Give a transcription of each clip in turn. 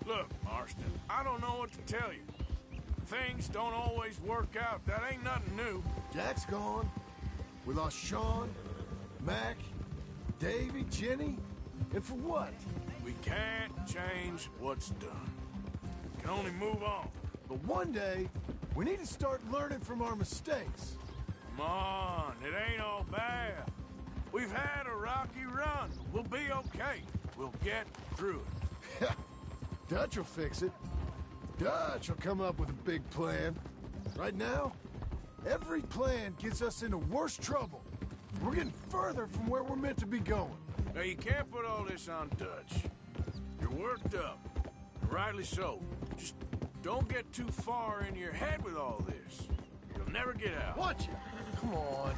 Look, Marston, I don't know what to tell you. Things don't always work out. That ain't nothing new. Jack's gone. We lost Sean, Mac, Davy, Jenny. And for what? We can't change what's done. We can only move on. But one day, we need to start learning from our mistakes. Come on, it ain't all bad. We've had a rocky run. We'll be okay. We'll get through it. Dutch will fix it. Dutch will come up with a big plan. Right now, every plan gets us into worse trouble. We're getting further from where we're meant to be going. Now, you can't put all this on Dutch. You're worked up. Rightly so. Just don't get too far in your head with all this. You'll never get out. Watch it. Come on.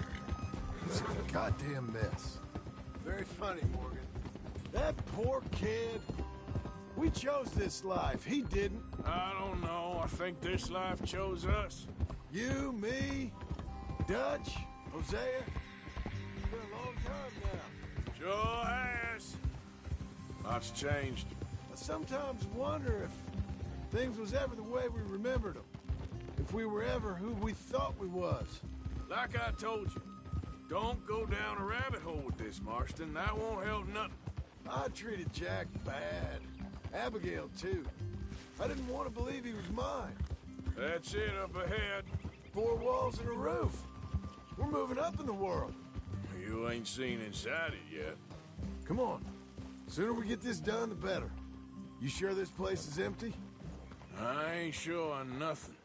It's a goddamn mess. Very funny, Morgan. That poor kid. We chose this life. He didn't. I don't know. I think this life chose us. You, me, Dutch, Hosea. It's been a long time now. Sure has. Lots changed. I sometimes wonder if things was ever the way we remembered them. If we were ever who we thought we was. Like I told you, don't go down a rabbit hole with this, Marston. That won't help nothing. I treated Jack bad. Abigail, too. I didn't want to believe he was mine. That's it up ahead. 4 walls and a roof. We're moving up in the world. You ain't seen inside it yet. Come on. Sooner we get this done, the better. You sure this place is empty? I ain't sure on nothing.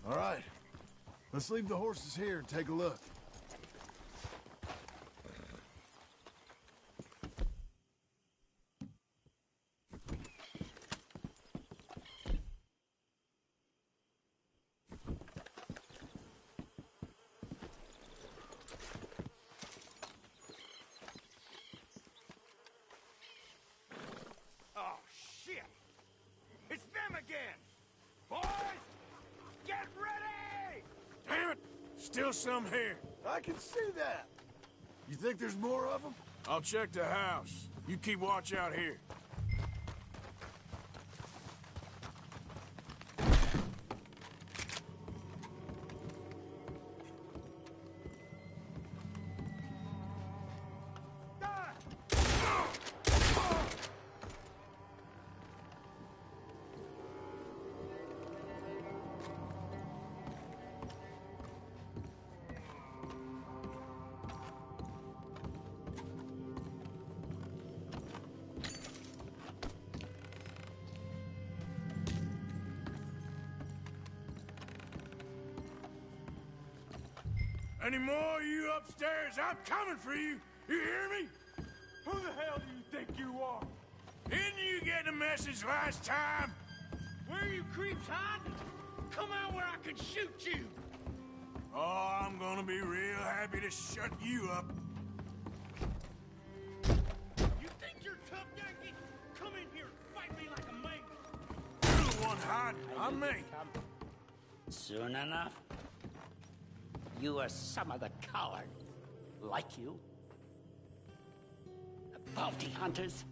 All right. Let's leave the horses here and take a look. Oh, shit! It's them again! Boys, get ready! Damn it! Still some here. I can see that. You think there's more of them? I'll check the house. You keep watch out here. Any more of you upstairs? I'm coming for you. You hear me? Who the hell do you think you are? Didn't you get the message last time? Where are you creeps hiding? Come out where I can shoot you! Oh, I'm gonna be real happy to shut you up. You think you're tough, Yankee? Come in here and fight me like a man! You're the one hiding. I'm me. Soon enough, you are some of the coward, like you. The bounty hunters,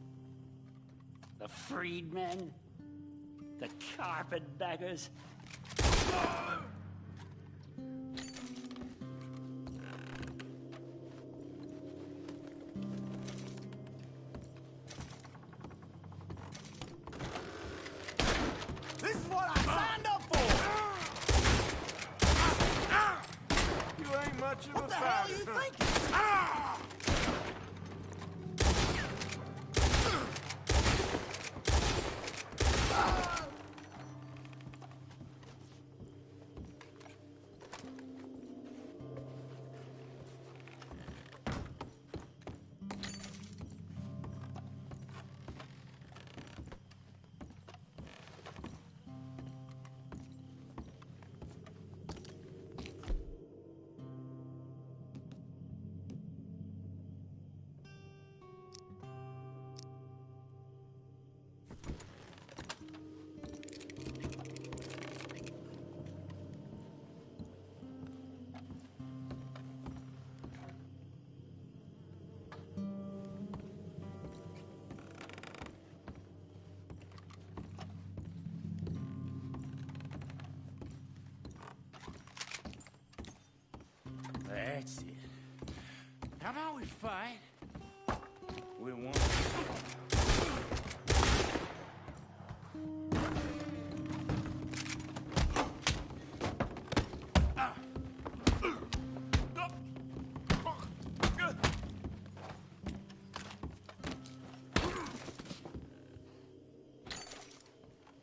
the freedmen, the carpetbaggers. This is what I signed up for! You ain't much of a What the hell are you fighter, huh? thinking? Ah! How about we fight? We won't.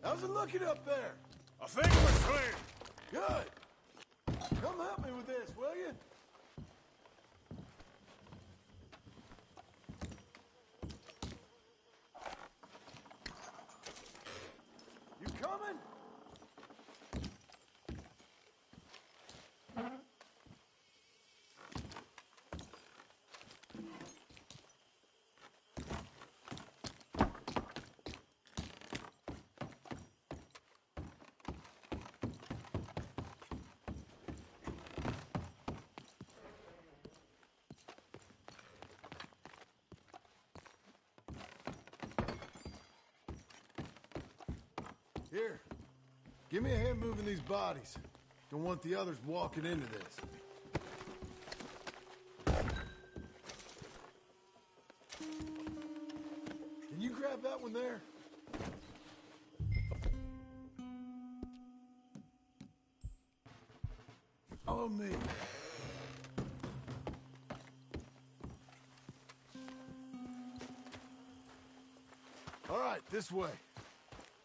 How's it looking up there? I think we're clear. Good. Come help me with this, will you? You coming? Here, give me a hand moving these bodies. Don't want the others walking into this. Can you grab that one there? Follow me. All right, this way.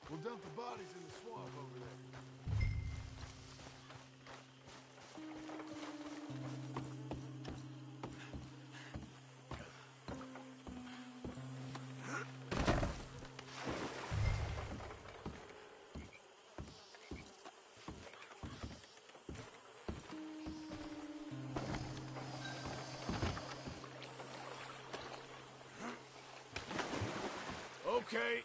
We'll dump the bodies in the swamp over there. Okay.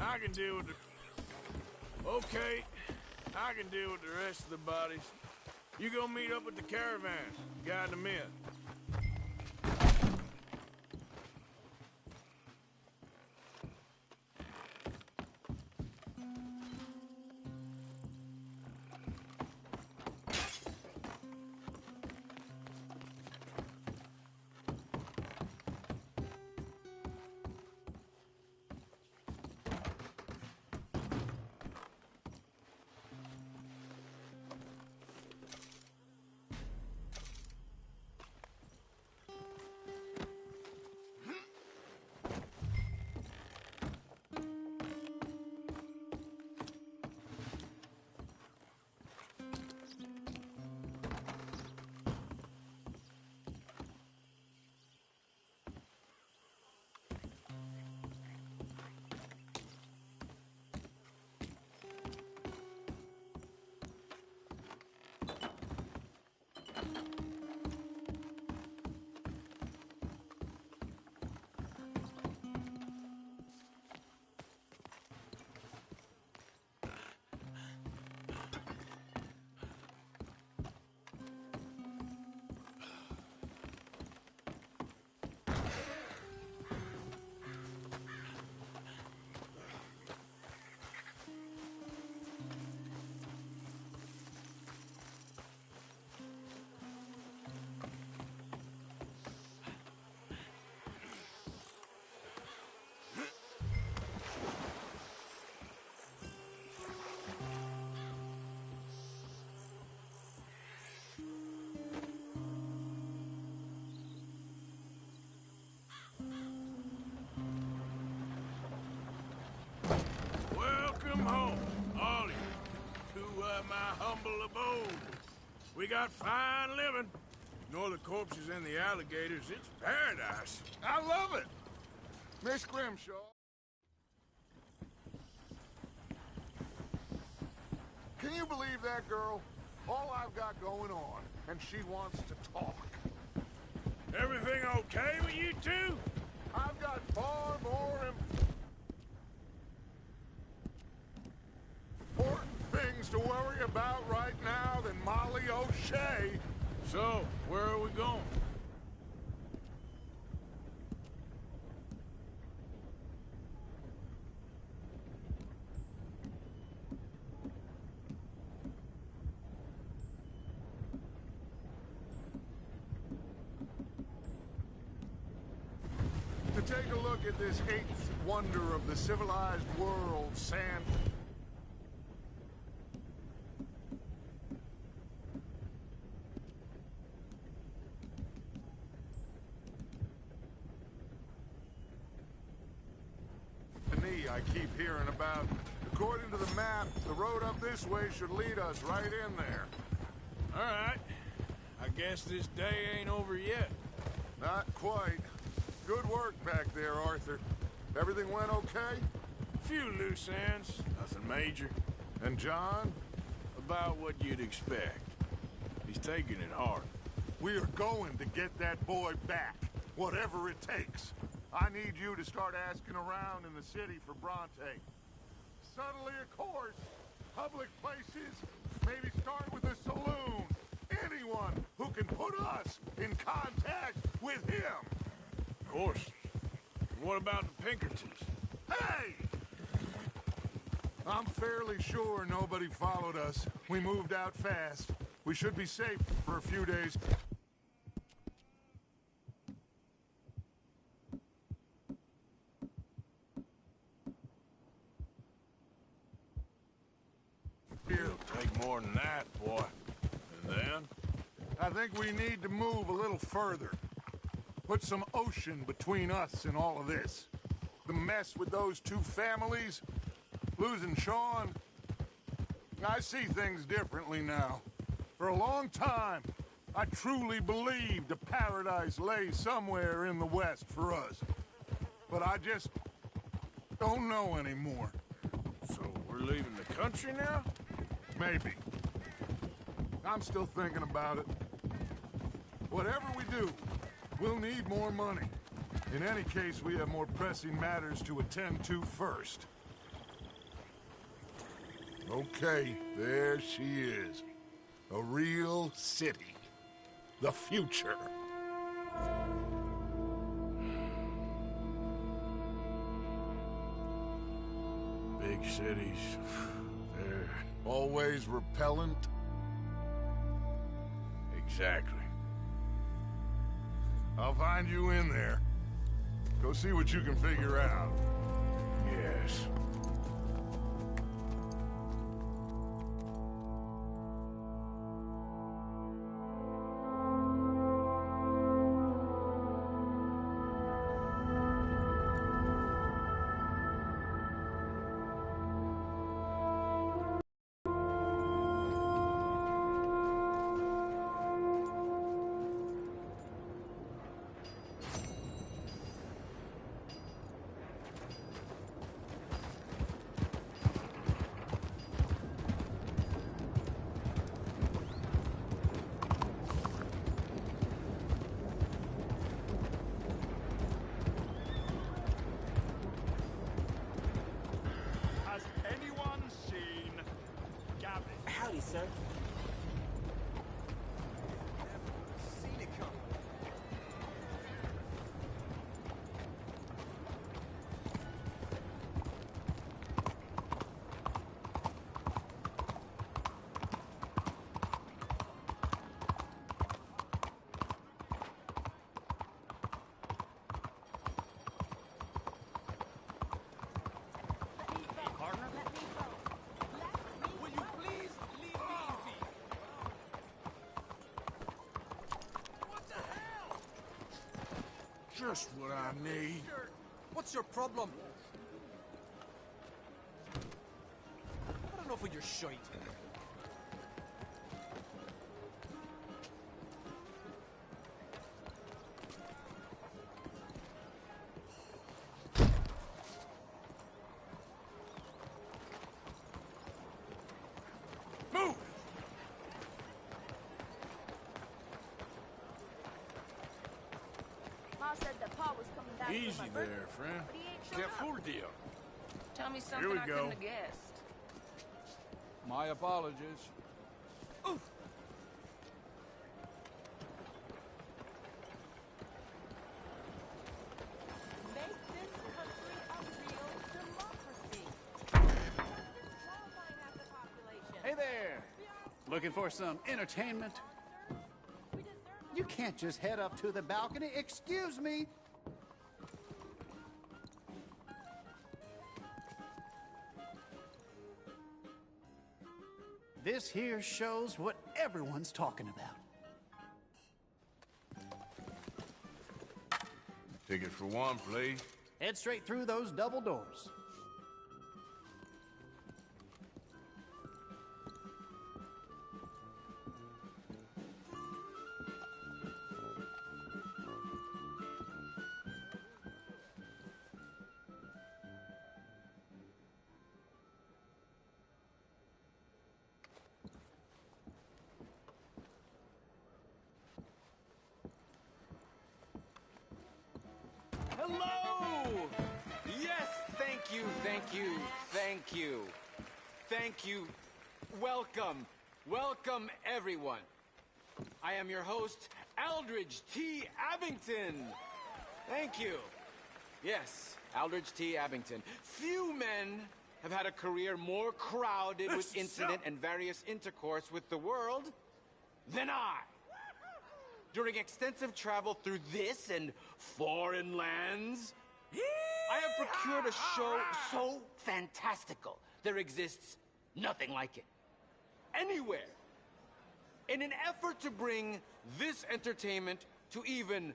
I can deal with the... Okay, I can deal with the rest of the bodies. You go meet up with the caravan, guide them in. Welcome home, all of you, to my humble abode. We got fine living. Ignore the corpses and the alligators. It's paradise. I love it! Miss Grimshaw. Can you believe that girl? All I've got going on, and she wants to talk. Everything okay with you two? I've got far more important things to worry about right now than Molly O'Shea. So, where are we going? take a look at this eighth wonder of the civilized world, Sand. I keep hearing about. According to the map, the road up this way should lead us right in there. All right. I guess this day ain't over yet. Not quite. Good work back there, Arthur. Everything went okay? Few loose ends, nothing major. And John? About what you'd expect. He's taking it hard. We are going to get that boy back, whatever it takes. I need you to start asking around in the city for Bronte. Subtly, of course. Public places. Maybe start with a saloon. Anyone who can put us in contact with him. Of course. What about the Pinkertons? Hey! I'm fairly sure nobody followed us. We moved out fast. We should be safe for a few days. It'll take more than that, boy. And then? I think we need to move a little further. Put some ocean between us and all of this. The mess with those two families, losing Sean. I see things differently now. For a long time, I truly believed a paradise lay somewhere in the West for us. But I just don't know anymore. So we're leaving the country now? Maybe. I'm still thinking about it. Whatever we do, we'll need more money. In any case, we have more pressing matters to attend to first. Okay, there she is. A real city. The future. Big cities. They're... Always repellent? Exactly. I'll find you in there. Go see what you can figure out. Yes. Has anyone seen Gavin? Howdy, sir. Seen it come. Will you please leave me be? What the hell? Just what I need. What's your problem? I don't know for your shite. Move! Ma said that Pa was coming back. Easy for my birthday, there, friend. but he ain't showed up. Full deal. Tell me Here something we I go. couldn't have guessed. My apologies. Make this country a real democracy. Qualifying half the population. Hey there! Looking for some entertainment? We deserve You can't just head up to the balcony. Excuse me! This here shows what everyone's talking about. Ticket for one, please. Head straight through those double doors. Hello! Yes, thank you, thank you, thank you. Thank you. Welcome. Welcome, everyone. I am your host, Aldridge T. Abington. Thank you. Yes, Aldridge T. Abington. Few men have had a career more crowded with incident and various intercourse with the world than I. During extensive travel through this and foreign lands, I have procured a show so fantastical, there exists nothing like it. Anywhere. In an effort to bring this entertainment to even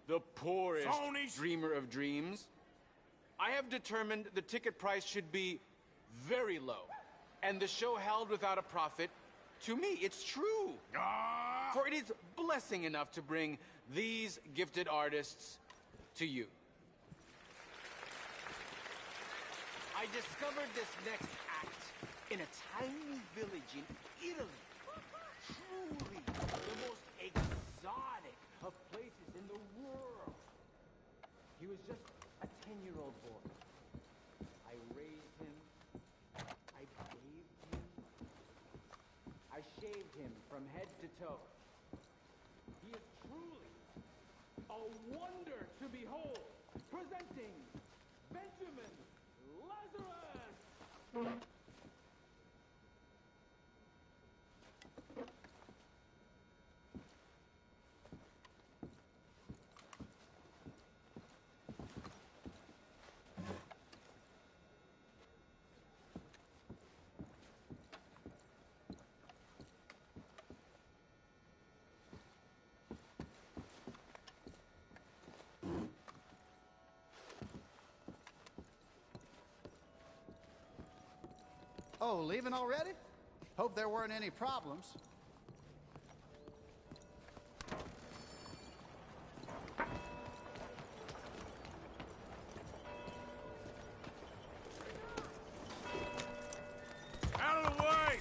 the poorest dreamer of dreams, I have determined the ticket price should be very low, and the show held without a profit. To me, it's true. For it is blessing enough to bring these gifted artists to you. I discovered this next act in a tiny village in Italy. Truly the most exotic of places in the world. He was just a 10-year-old boy. I raised him. I bathed him. I shaved him from head to toe. He is truly a wonder to behold. Presenting Benjamin Lazarus! Oh, leaving already? Hope there weren't any problems. Out of the way!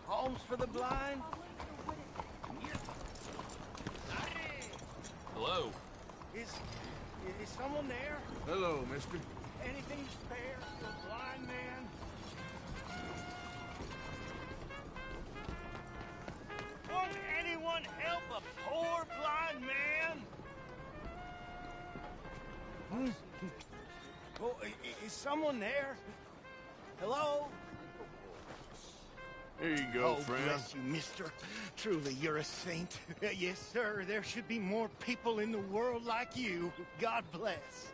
Homes for the blind? Hello. Is someone there? Hello, mister. Anything spare for a blind man? Won't anyone help a poor blind man? Oh, is someone there? Hello? Here you go, Oh, friend. bless you, mister. Truly, you're a saint. Yes, sir. There should be more people in the world like you. God bless.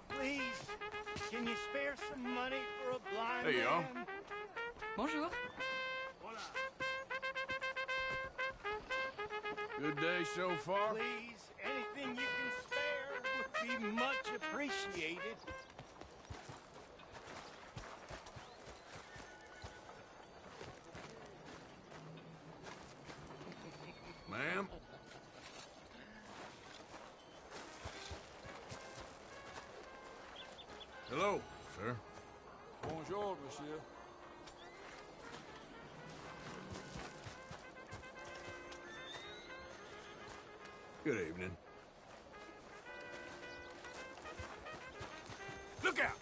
Please, can you spare some money for a blind There you are. man? Bonjour. Good day so far? Please, anything you can spare would be much appreciated. Ma'am? Hello, sir. Bonjour, monsieur. Good evening. Look out!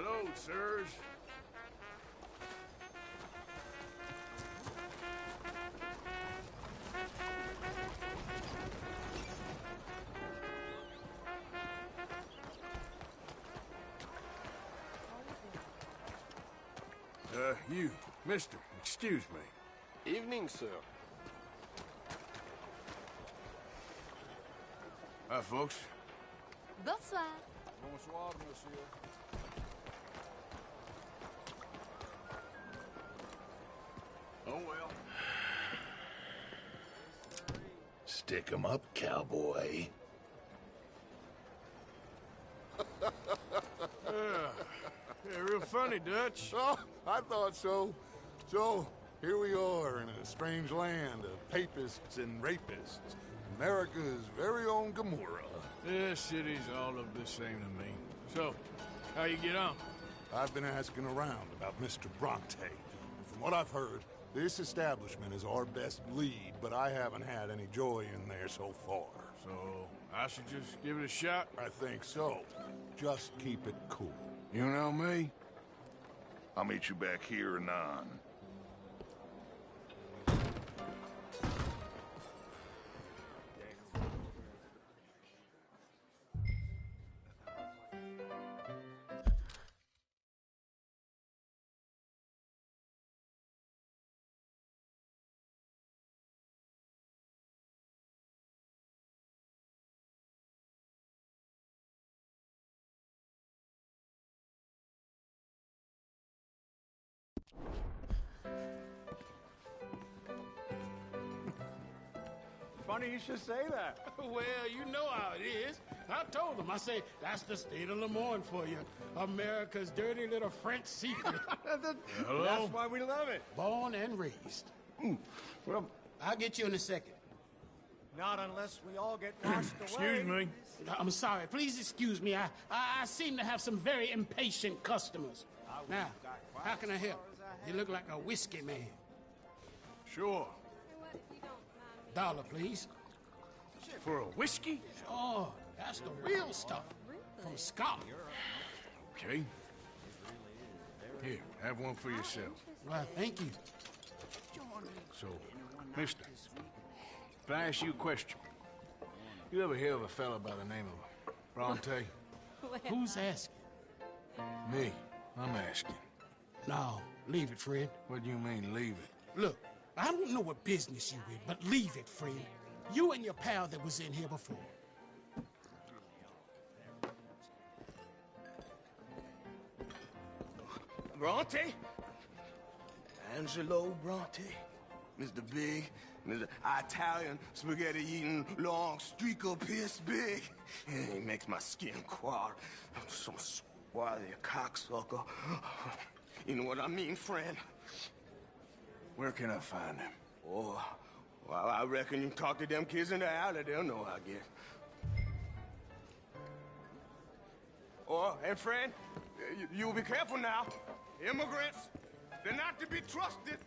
Hello, sirs. You, mister, excuse me. Evening, sir. Hi, folks. Bonsoir. Bonsoir, monsieur. Oh, well. Stick 'em up, cowboy. Yeah, real funny, Dutch. Oh, I thought so. So, here we are in a strange land of papists and rapists. America's very own Gomorrah. This city's all of the same to me. So, how you get on? I've been asking around about Mr. Bronte. From what I've heard, this establishment is our best lead, but I haven't had any joy in there so far. So, I should just give it a shot? I think so. Just keep it cool. You know me? I'll meet you back here anon. Funny you should say that. Well, you know how it is. I told them. I say, that's the state of Lemoyne for you. America's dirty little French secret. Hello? That's why we love it. Born and raised. Well, I'll get you in a second. Not unless we all get washed away. Excuse me. I'm sorry. Please excuse me. I seem to have some very impatient customers. Now, how can I help? You look like a whiskey man. Sure. $1, please. For a whiskey? Oh, that's the real stuff. From Scotland. Okay. Here, have one for yourself. Well, thank you. So, mister, if I ask you a question, you ever hear of a fella by the name of Bronte? Who's asking? Me. I'm asking. No, leave it, friend. What do you mean, leave it? Look, I don't know what business you in, but leave it, friend. You and your pal that was in here before. Bronte? Angelo Bronte? Mr. Big, Mr. Italian, spaghetti-eating, long streaker piss big. He makes my skin crawl. Some swarthy cocksucker. You know what I mean, friend? Where can I find him? Oh, well, I reckon you talk to them kids in the alley, they'll know, I guess. Oh, and friend, you'll be careful now. Immigrants, they're not to be trusted.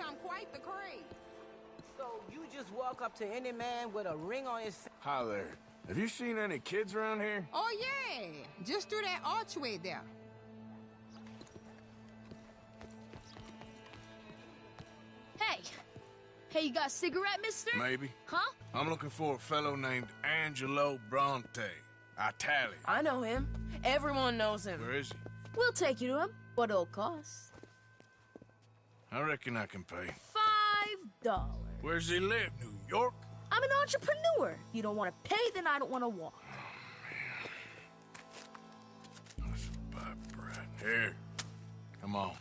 become quite the craze. So you just walk up to any man with a ring on his... Hi there. Have you seen any kids around here? Oh, yeah. Just through that archway there. Hey, you got a cigarette, mister? Maybe. Huh? I'm looking for a fellow named Angelo Bronte. Italian. I know him. Everyone knows him. Where is he? We'll take you to him. What it'll cost? I reckon I can pay. $5. Where's he live? New York? I'm an entrepreneur. If you don't want to pay, then I don't want to walk. That's a bad brat. Here. Come on.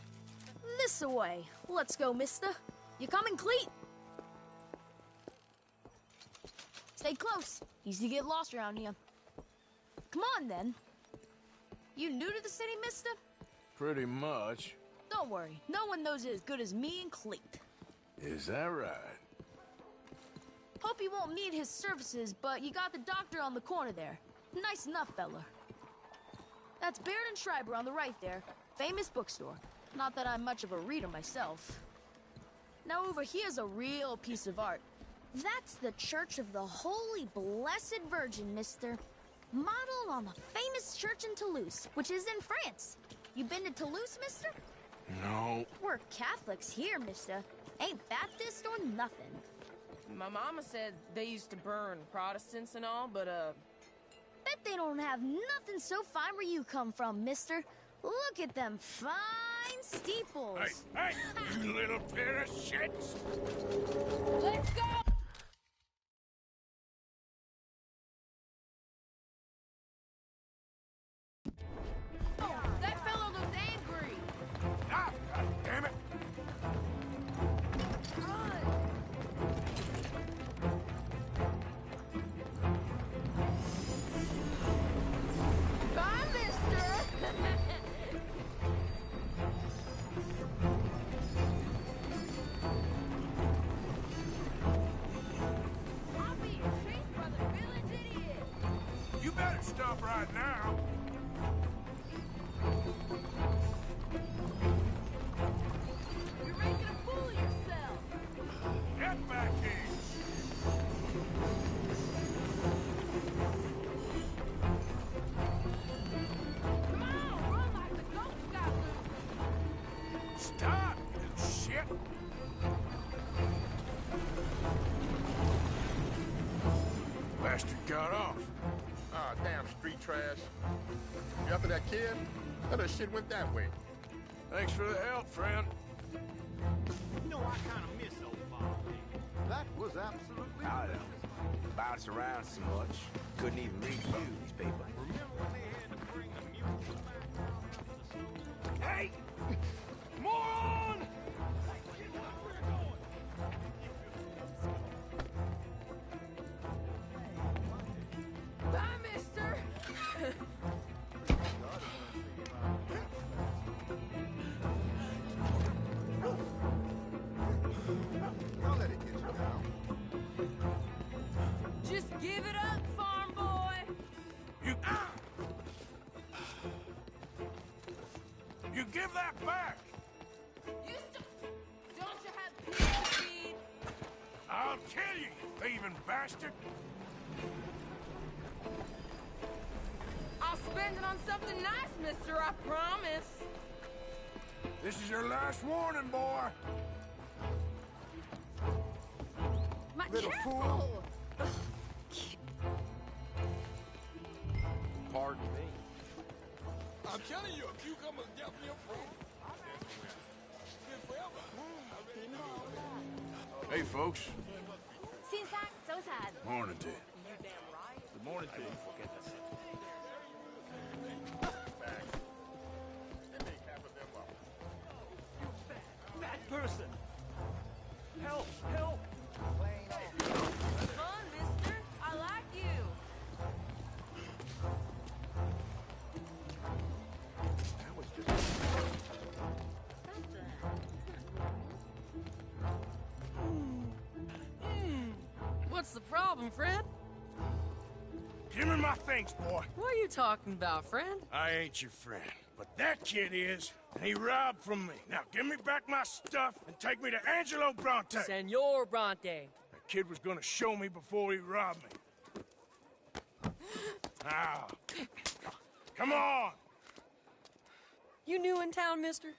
This way. Let's go, mister. You coming, Cleet? Stay close. Easy to get lost around here. Come on, then. You new to the city, mister? Pretty much. Don't worry. No one knows it as good as me and Cleet. Is that right? Hope you won't need his services, but you got the doctor on the corner there. Nice enough, fella. That's Baird and Schreiber on the right there. Famous bookstore. Not that I'm much of a reader myself. Now over here's a real piece of art. That's the Church of the Holy Blessed Virgin, mister. Modeled on the famous church in Toulouse, which is in France. You been to Toulouse, mister? No. We're Catholics here, mister. Ain't Baptist or nothing. My mama said they used to burn Protestants and all, but, Bet they don't have nothing so fine where you come from, mister. Look at them fine steeples. Hey, you little pair of shits! Let's go! Oh, that fellow looks angry. Ah, God damn it! Bye, mister. I'm being chased by the village idiot. You better stop right now. You're making a fool of yourself. Get back here! Come on, run like the ghost got loose. Stop, you little shit! Bastard got off. Ah, damn street trash. You after that kid? That shit went that way. Thanks for the help, friend. You know, I kind of miss old Bob. That was absolutely I don't bounce around so much. Couldn't even read the newspaper. Remember when they had to bring the music back? Hey! Moron! Bye, mister. Don't let it get you down. Just give it up, farm boy. You... You give that back! You don't you have people to feed? I'll kill you, you thieving bastard! I'll spend it on something nice, mister, I promise. This is your last warning, boy! My Little careful! Pardon me. I'm telling you, a cucumber's definitely a fruit. Hey, folks. 先生，早晨。 Morning to you. Good morning to you. That person! Help! Help! Come on, mister. I like you. That was just... What's the problem, friend? Give me my things, boy. What are you talking about, friend? I ain't your friend, but that kid is. and he robbed from me. Now give me back my stuff and take me to Angelo Bronte. Senor Bronte. That kid was gonna show me before he robbed me. Now, come on. You new in town, mister?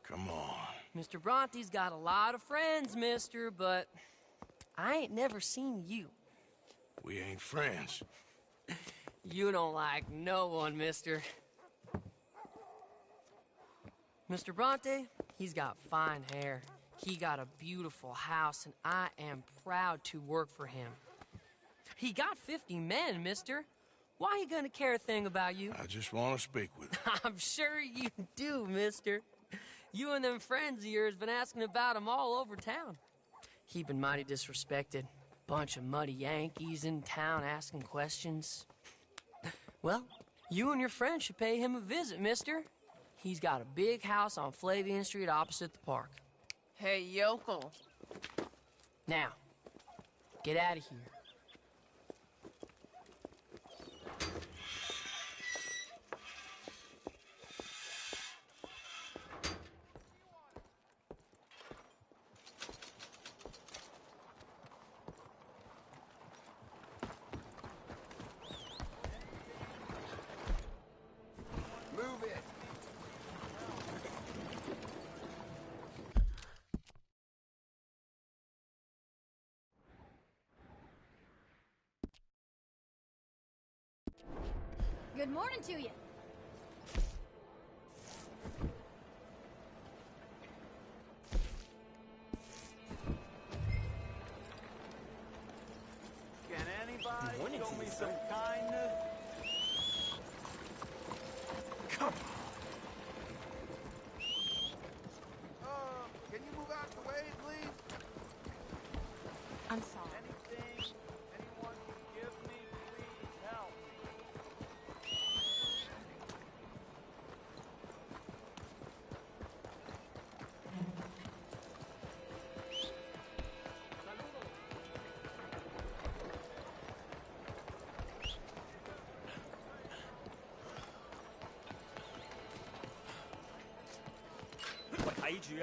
Come on. Mr. Bronte's got a lot of friends, mister, but I ain't never seen you. We ain't friends. You don't like no one, mister. Mr. Bronte, he's got fine hair. He got a beautiful house, and I am proud to work for him. He got 50 men, mister. Why he gonna care a thing about you? I just want to speak with him. I'm sure you do, mister. You and them friends of yours been asking about him all over town. He been mighty disrespected. Bunch of muddy Yankees in town asking questions. Well, you and your friend should pay him a visit, mister. He's got a big house on Flavian Street opposite the park. Hey, yokel. Now, get out of here. Move it. Good morning to you. Can anybody show me some kindness? Come Can you move out the way, please? I'm sorry. Anything anyone can give me, please help.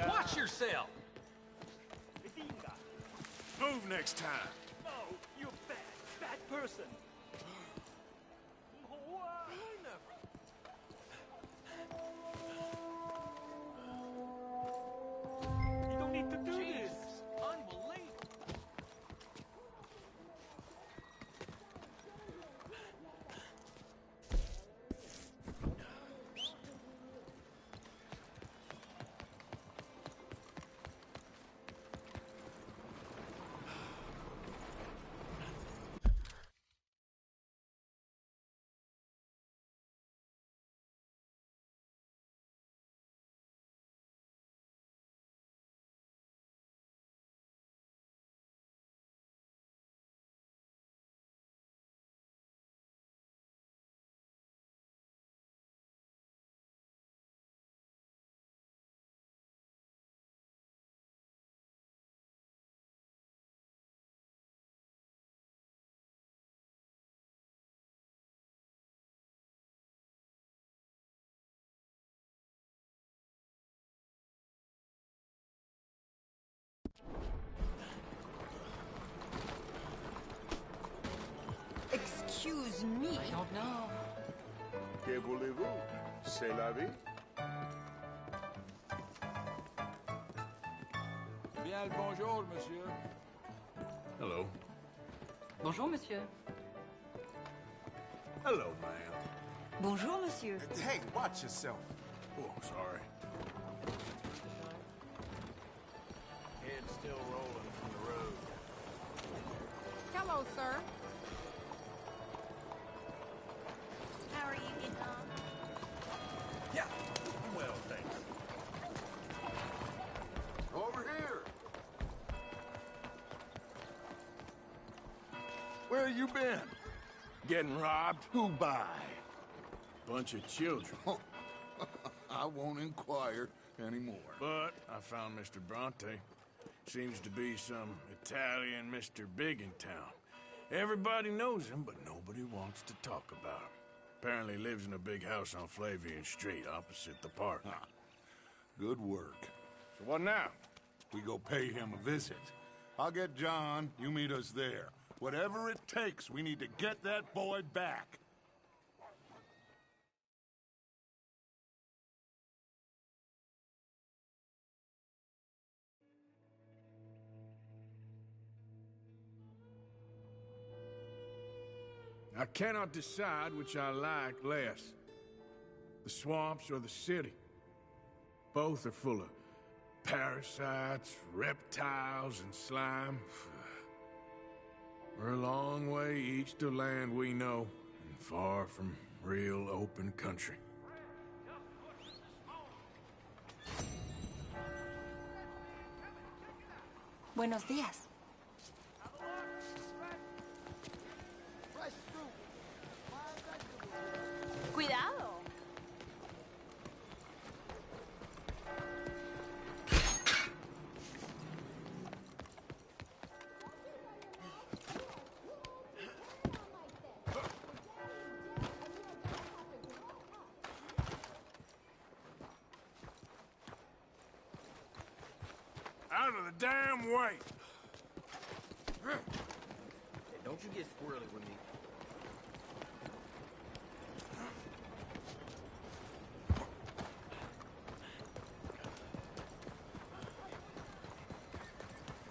Watch yourself! Move next time. No, you bad person. You don't need to do this. Unbelievable! Excuse me. I don't know. Que voulez-vous? C'est la vie. Bien le bonjour, monsieur. Hello. Bonjour, monsieur. Hello, ma'am. Bonjour, monsieur. Hey, watch yourself. Oh, sorry. Head's still rolling from the road. Hello, sir. How are you getting on? Yeah, well, thanks. Over here. Where you been? Getting robbed? Who by? Bunch of children. I won't inquire anymore. But I found Mr. Bronte. Seems to be some Italian Mr. Big in town. Everybody knows him, but nobody wants to talk about him. Apparently lives in a big house on Flavian Street, opposite the park. Good work. So what now? We go pay him a visit. I'll get John, you meet us there. Whatever it takes, we need to get that boy back. I cannot decide which I like less. The swamps or the city. Both are full of parasites, reptiles, and slime. We're a long way east of land we know, and far from real open country. Buenos días. Cuidado. Out of the damn way! Hey, don't you get squirrely with me.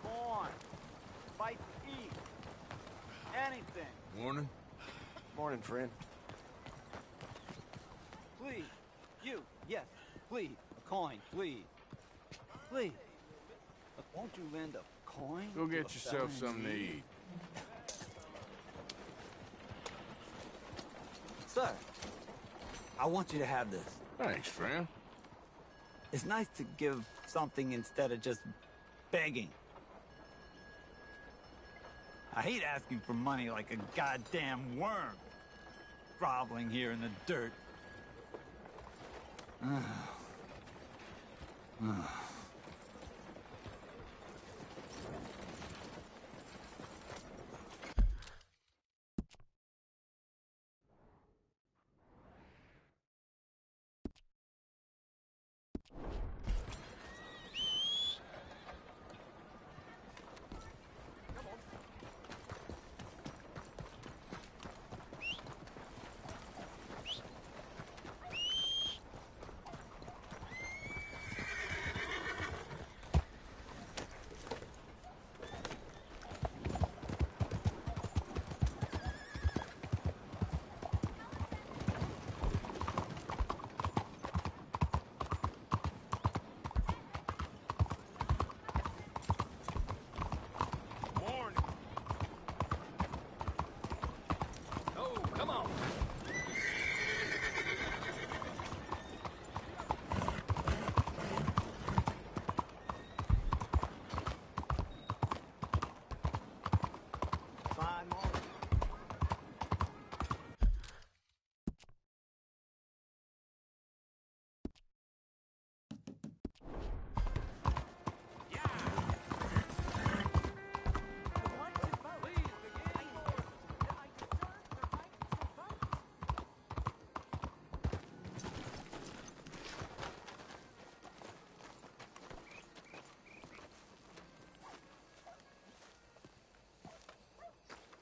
Corn, fight to eat, anything. Morning. Morning, friend. Please, you, yes, please, a coin, please. Please. Won't you lend a coin? Go to get a yourself fellow in something to need? eat. Sir, I want you to have this. Thanks, friend. It's nice to give something instead of just begging. I hate asking for money like a goddamn worm, groveling here in the dirt.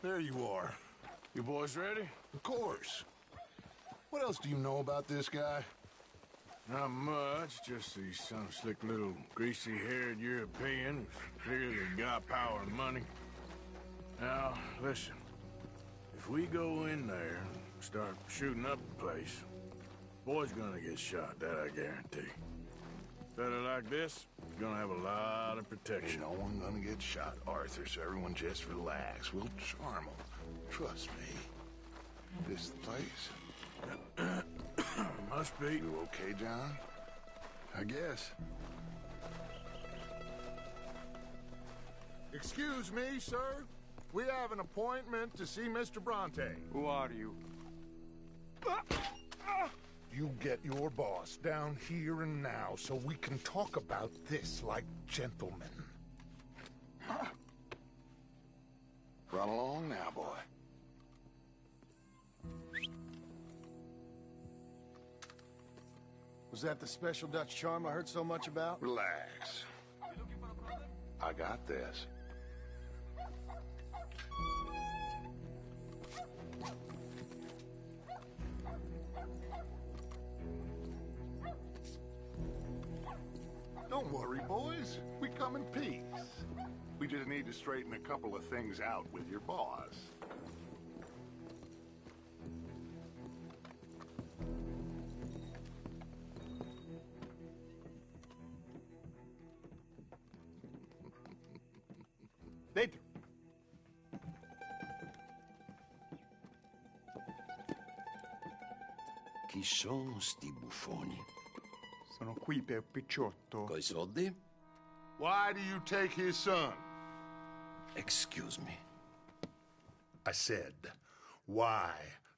There you are. You boys ready? Of course. What else do you know about this guy? Not much, just he's some slick little greasy-haired European who's clearly got power and money. Now, listen. If we go in there and start shooting up the place, boy's gonna get shot, that I guarantee. Fella like this is gonna have a lot of protection. Ain't no one gonna get shot, Arthur, so everyone just relax. We'll charm them. Trust me. This is the place? Must be. You okay, John? I guess. Excuse me, sir. We have an appointment to see Mr. Bronte. Who are you? You get your boss down here and now so we can talk about this like gentlemen. Run along now, boy. Was that the special Dutch charm I heard so much about? Relax. I got this. Don't worry, boys. We come in peace. We just need to straighten a couple of things out with your boss. Dentro. Chi sono sti buffoni? Sono qui per Picciotto. Coi soldi? Why do you take his son? Excuse me. I said, why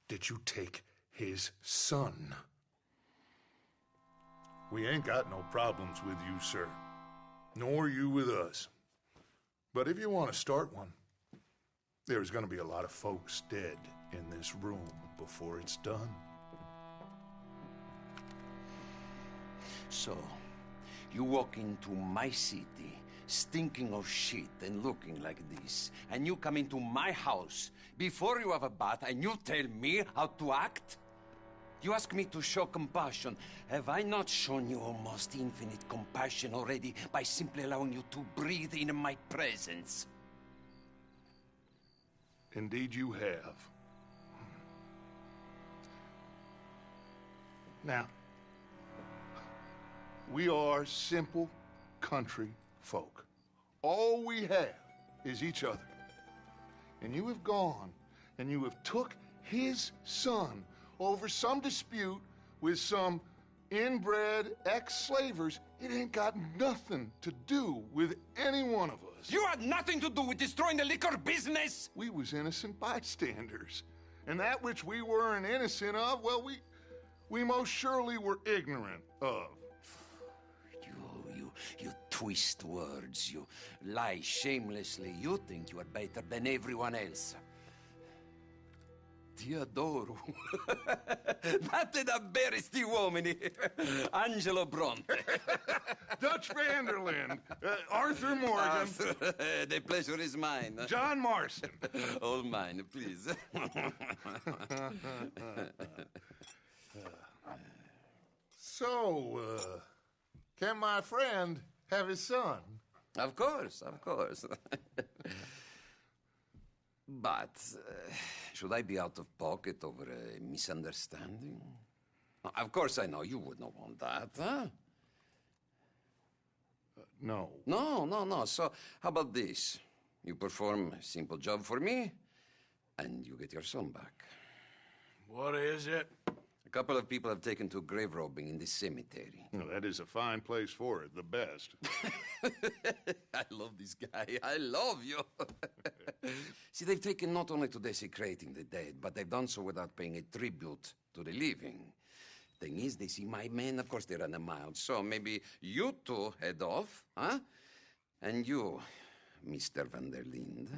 did you take his son? We ain't got no problems with you, sir. Nor you with us. But if you want to start one, there's gonna be a lot of folks dead in this room before it's done. So, you walk into my city, stinking of shit and looking like this, and you come into my house before you have a bath and you tell me how to act? You ask me to show compassion. Have I not shown you almost infinite compassion already by simply allowing you to breathe in my presence? Indeed you have. Now, we are simple country folk. All we have is each other. And you have gone and you have took his son over some dispute with some inbred ex-slavers. It ain't got nothing to do with any one of us. You had nothing to do with destroying the liquor business! We was innocent bystanders. And that which we weren't innocent of, well, we most surely were ignorant of. You twist words, you lie shamelessly. You think you are better than everyone else. Ti adoro. Vatte davvero sti uomini. Angelo Bronte. Dutch Vanderlyn. Arthur Morgan. Arthur, the pleasure is mine. John Marston. All mine, please. So, can my friend have his son? Of course, of course. But, should I be out of pocket over a misunderstanding? Of course I know you would not want that, huh? No. No. So, how about this? You perform a simple job for me, and you get your son back. What is it? A couple of people have taken to grave robbing in this cemetery. Well, that is a fine place for it, the best. I love this guy. I love you. See, they've taken not only to desecrating the dead, but they've done so without paying a tribute to the living. Thing is, they see my men, of course they run a mile. So maybe you two head off, huh? And you, Mr. Van der Linde,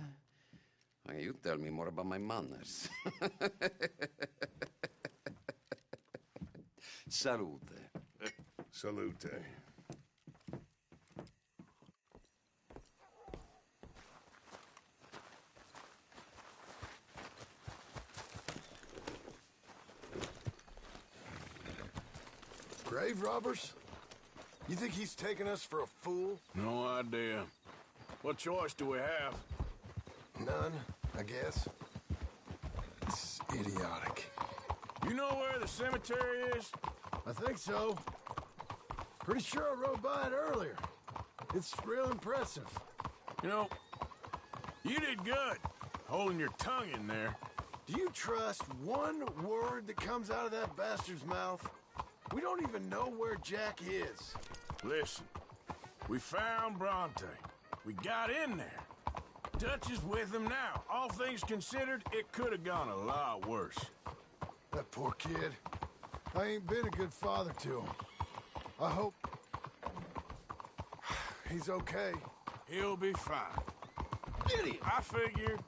you tell me more about my manners. Salute. Salute. Grave robbers? You think he's taking us for a fool? No idea. What choice do we have? None, I guess. It's idiotic. You know where the cemetery is? I think so. Pretty sure I rode by it earlier. It's real impressive. You know, you did good, holding your tongue in there. Do you trust one word that comes out of that bastard's mouth? We don't even know where Jack is. Listen, we found Bronte. We got in there. Dutch is with him now. All things considered, it could have gone a lot worse. That poor kid. I ain't been a good father to him. I hope he's okay. He'll be fine. Idiot! I figured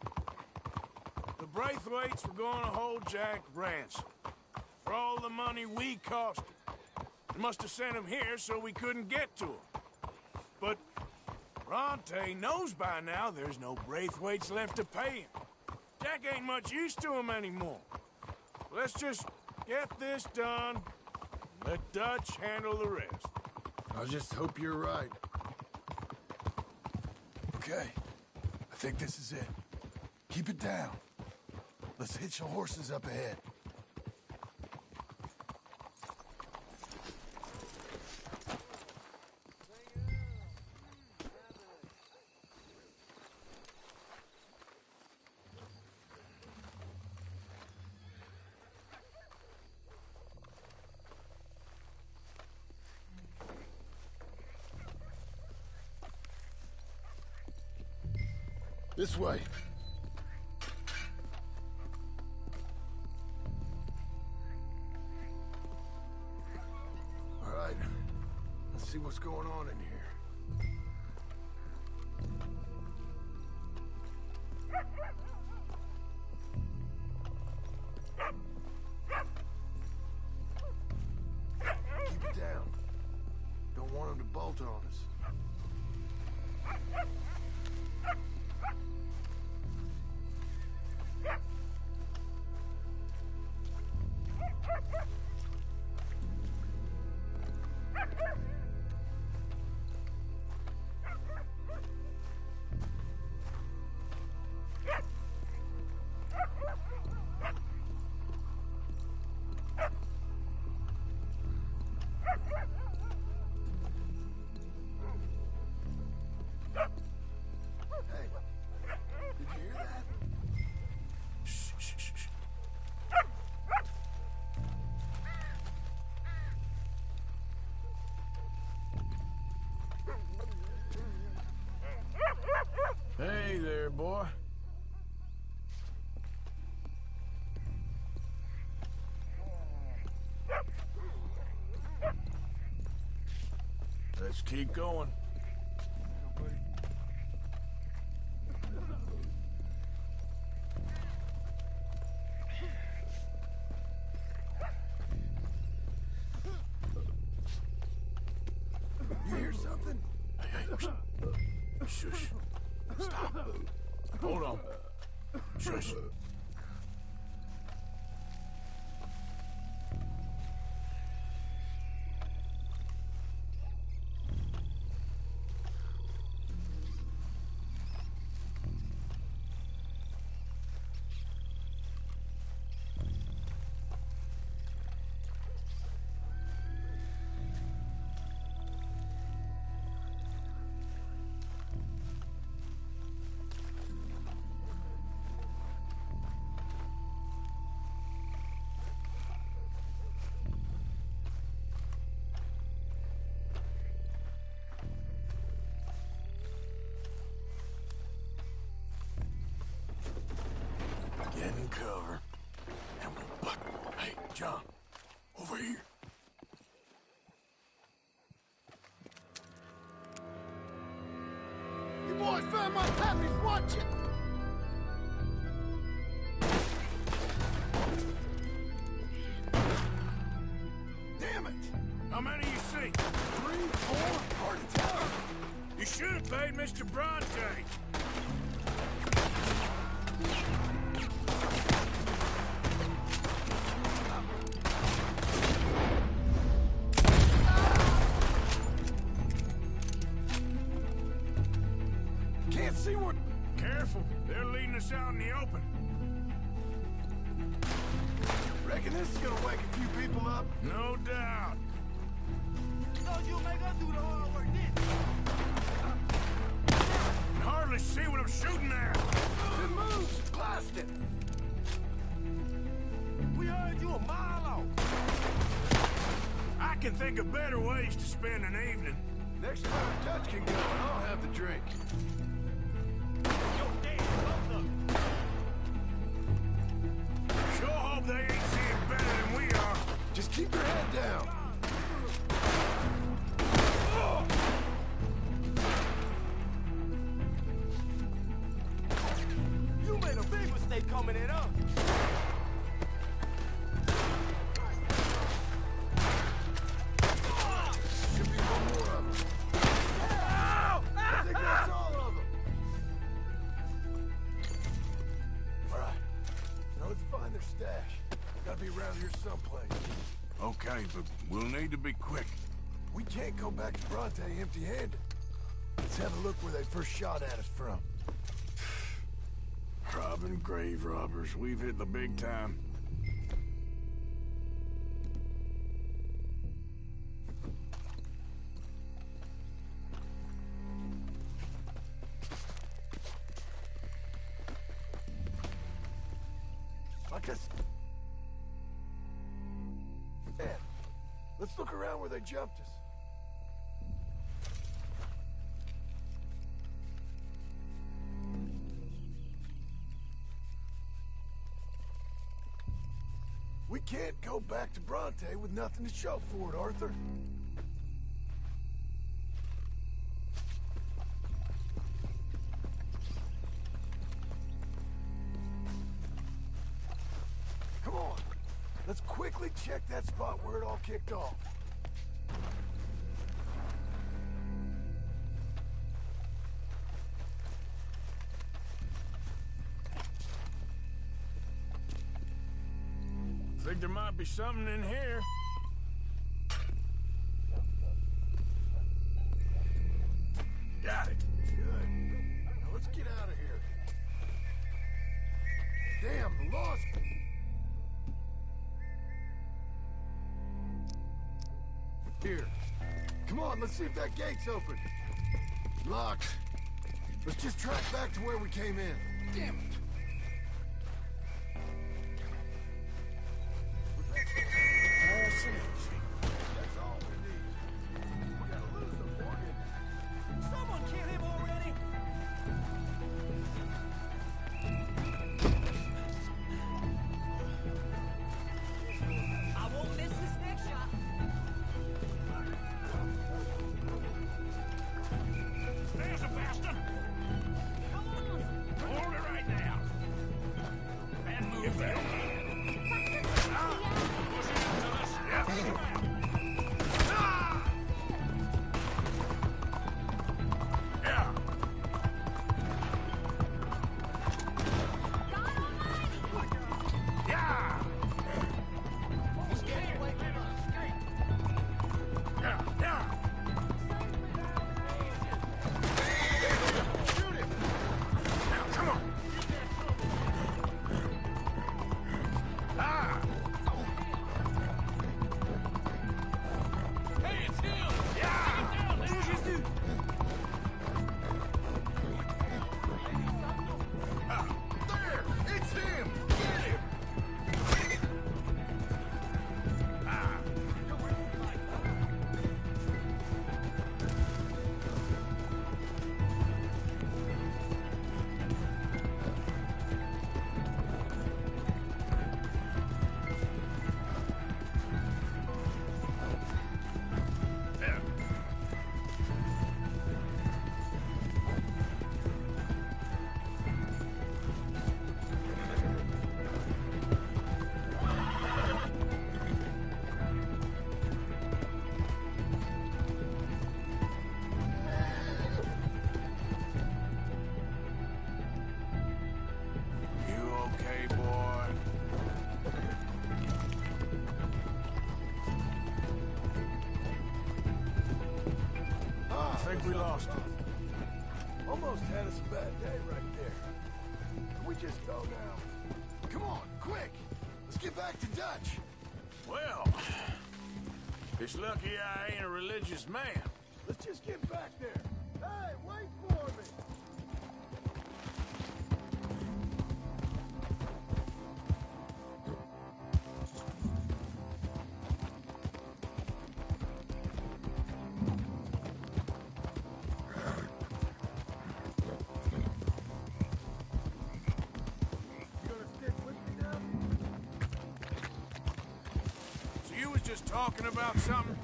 the Braithwaites were going to hold Jack ransom for all the money we cost him. must have sent him here so we couldn't get to him. But Bronte knows by now there's no Braithwaites left to pay him. Jack ain't much use to him anymore. Let's just get this done, and let Dutch handle the rest. I just hope you're right. Okay, I think this is it. Keep it down. Let's hitch the horses up ahead. This way. All right. Let's see what's going on in here. Keep it down. Don't want them to bolt on us. Hey there, boy. Let's keep going. You hear something? Hey, shush. Stop. Hold on. Shush. Get in cover. And we'll butt. Hey, John. Over here. You boys found my puppies. Watch it. Damn it! How many you see? 3, 4? Hard to tell. You should have paid Mr. Bronte. Can't see what... Careful. They're leading us out in the open. Reckon this is gonna wake a few people up? No doubt. Thought you'd make us do the hard work, didn't Can hardly see what I'm shooting at. It moves! Blast it! we heard you a mile off. I can think of better ways to spend an evening. Next time Dutch can go, I'll have the drink. Yo, damn, both of them. Sure hope they ain't seeing better than we are. Just keep your head down. You made a big mistake coming at us. someplace. Okay, but we'll need to be quick. We can't go back to Bronte empty-handed. Let's have a look where they first shot at us from. Robbing grave robbers. We've hit the big time. Let's look around where they jumped us. We can't go back to Bronte with nothing to show for it, Arthur. Come on. Let's quickly check that spot where it all kicked off. Think there might be something in here. Got it. Good. Now let's get out of here. Damn, the lost. Here. Come on, let's see if that gate's open. Locked. Let's just track back to where we came in. Damn it. That's all we need. We gotta lose them, Morgan. Someone kill him already! I won't miss this next shot. There's a bastard! Come on! Hold it right now! And move that. Push it into the steps! Yeah! Yeah! He's getting away from us! Yeah! Yeah! Shoot him! Now, come on! Ah! Hey, it's him! Yeah! There! It's him! Get him! Ah! There. You okay, boy? I think we lost him. Almost had us a bad day right there. Can we just go now? Come on, quick! Let's get back to Dutch! Well, it's lucky I ain't a religious man. Let's just get back there! Hey, wait for me! You gonna stick with me now? So you was just talking about something?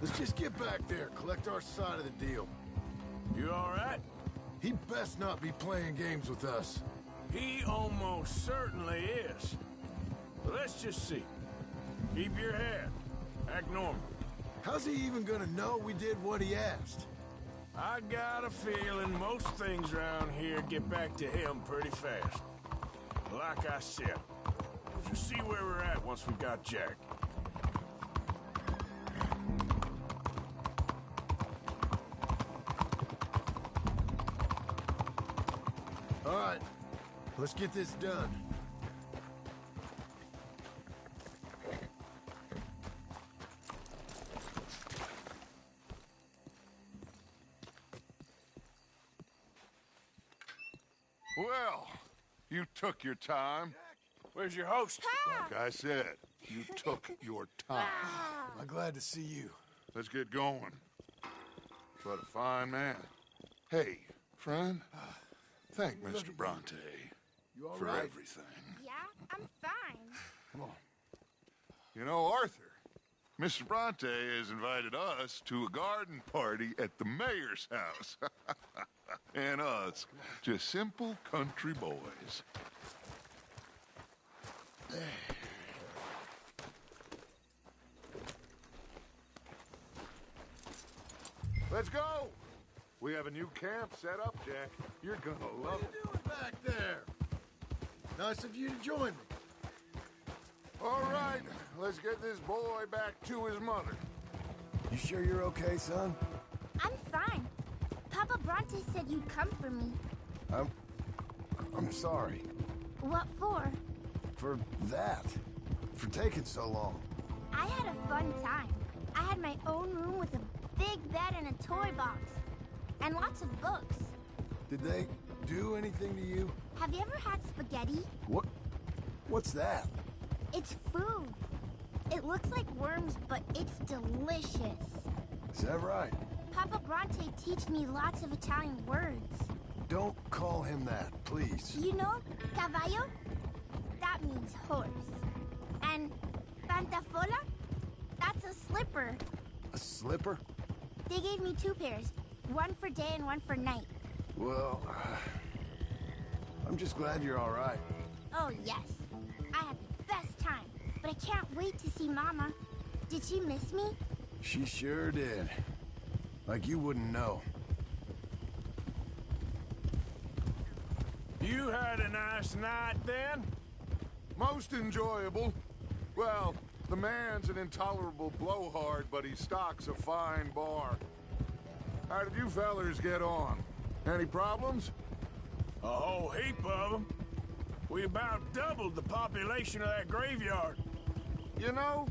Let's just get back there, collect our side of the deal. You all right? He best not be playing games with us. He almost certainly is. But let's just see. Keep your head. Act normal. How's he even gonna know we did what he asked? I got a feeling most things around here get back to him pretty fast. Like I said, see where we're at once we got Jack. All right, let's get this done. Well, you took your time. Where's your host? Like I said, you took your time. I'm glad to see you. Let's get going. What a fine man. Hey, friend, thank Mr. Bronte You all for right? everything. Yeah, I'm fine. Come on. You know, Arthur, Mr. Bronte has invited us to a garden party at the mayor's house. And us, just simple country boys. Let's go! We have a new camp set up, Jack. You're gonna love it. What are you doing back there? Nice of you to join me. All right, let's get this boy back to his mother. You sure you're okay, son? I'm fine. Papa Bronte said you'd come for me. I'm sorry. What for? For that. For taking so long. I had a fun time. I had my own room with a big bed and a toy box. And lots of books. Did they do anything to you? Have you ever had spaghetti? What's that? It's food. It looks like worms, but it's delicious. Is that right? Papa Bronte teach me lots of Italian words. Don't call him that, please. You know, caballo? That means horse. And pantafola? That's a slipper. A slipper? They gave me 2 pairs. One for day and one for night. Well, I'm just glad you're all right. Oh, yes. I had the best time. But I can't wait to see Mama. Did she miss me? She sure did. Like you wouldn't know. You had a nice night then? Most enjoyable. Well, the man's an intolerable blowhard, but he stocks a fine bar. How did you fellers get on? Any problems? A whole heap of them. We about doubled the population of that graveyard. You know,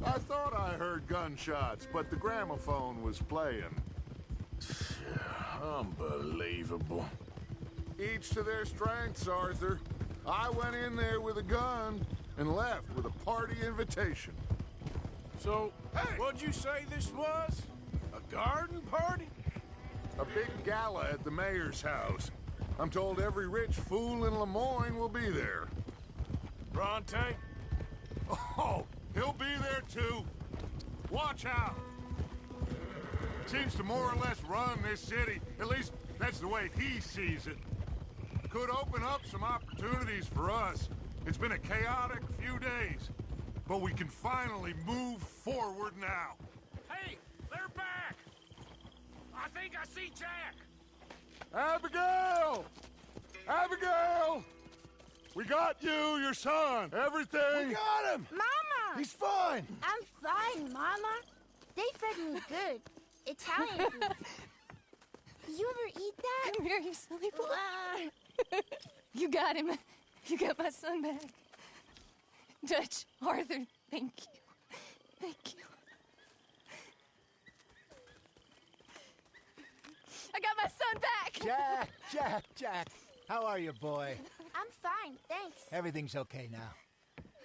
I thought I heard gunshots, but the gramophone was playing. Unbelievable. Each to their strengths, Arthur. I went in there with a gun and left with a party invitation. So, what'd you say this was? A garden party? A big gala at the mayor's house. I'm told every rich fool in Lemoyne will be there. Bronte? Oh, he'll be there too. Watch out. Seems to more or less run this city. At least that's the way he sees it. Could open up some opportunities for us. It's been a chaotic few days, but we can finally move forward now. Hey, they're back! I think I see Jack! Abigail! Abigail! We got you, your son, everything! We got him! Mama! He's fine! I'm fine, Mama. They fed me good. Italian food. Did you ever eat that? Come here, you silly boy. You got him. You got my son back. Dutch, Arthur, thank you. Thank you. I got my son back! Jack. How are you, boy? I'm fine, thanks. Everything's okay now.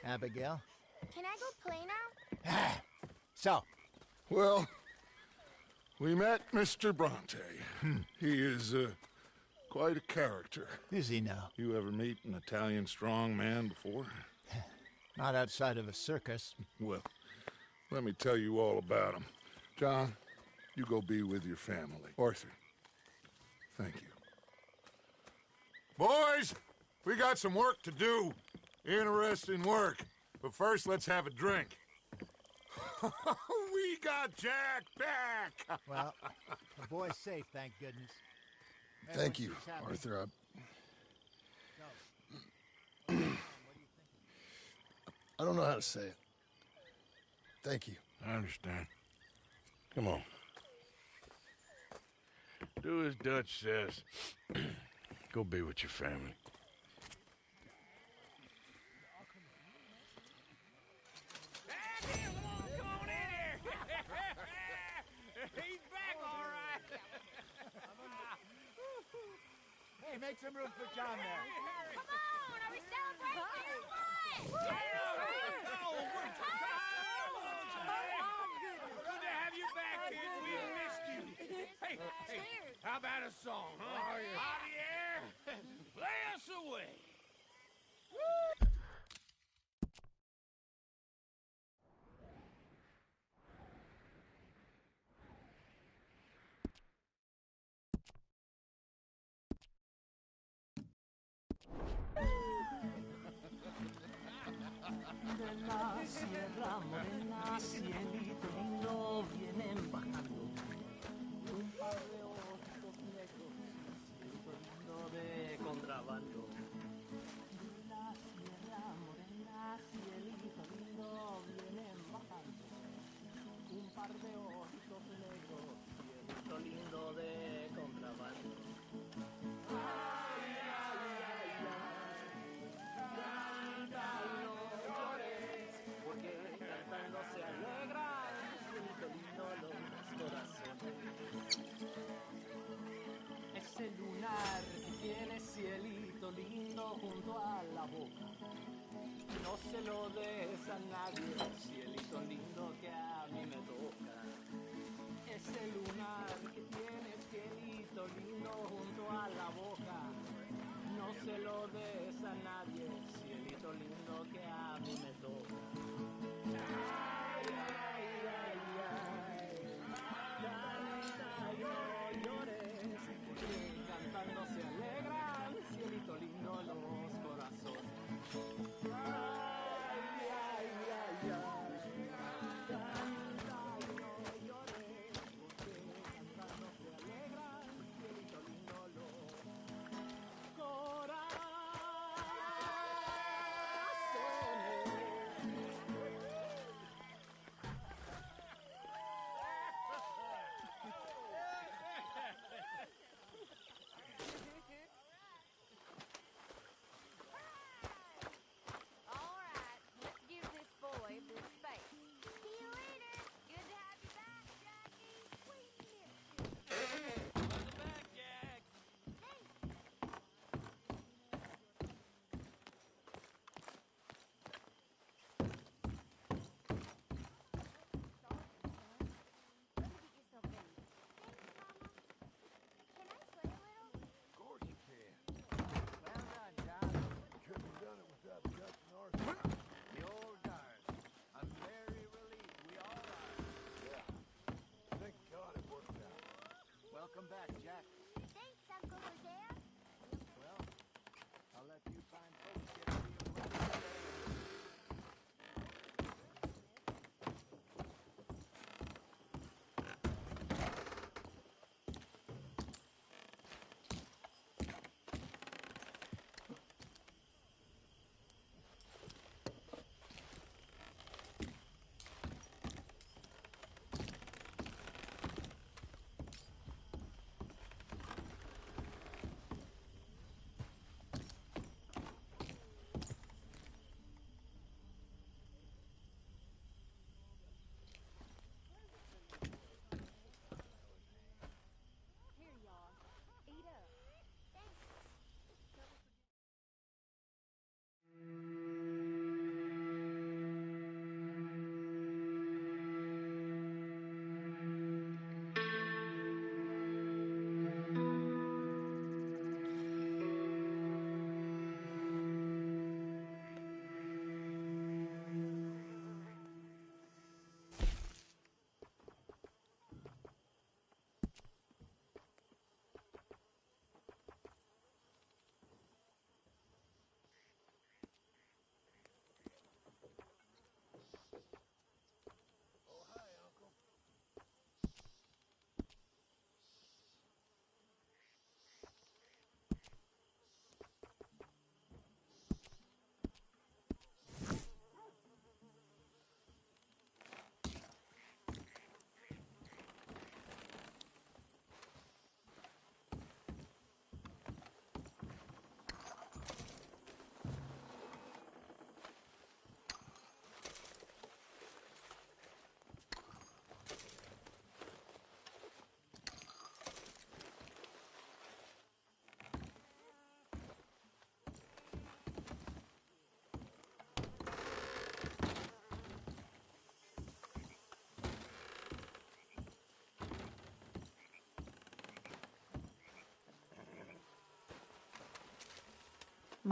Abigail? Can I go play now? So? Well, we met Mr. Bronte. He is quite a character. Is he now? You ever meet an Italian strong man before? Not outside of a circus. Well, let me tell you all about him. John, you go be with your family. Arthur, thank you. Boys, we got some work to do. Interesting work. But first, let's have a drink. We got Jack back! Well, the boy's safe, thank goodness. Thank you, Arthur. I don't know how to say it. Thank you. I understand. Come on. Do as Dutch says. Go be with your family. Come on in here! He's back, all right! Hey, make some room for John there. Come on! Are we celebrating or what? Good to have you back, kid. We missed you. Hey, how about a song, huh? Javier, play us away. De la sierra morena, cielito lindo, vienen bajando un par de ojitos negros, cielito lindo de contrabando. De la sierra morena, cielito lindo, vienen bajando un par de ojitos negros, cielito lindo de contrabando. Ay, ay, ay, ay. Canta y no llores, porque canta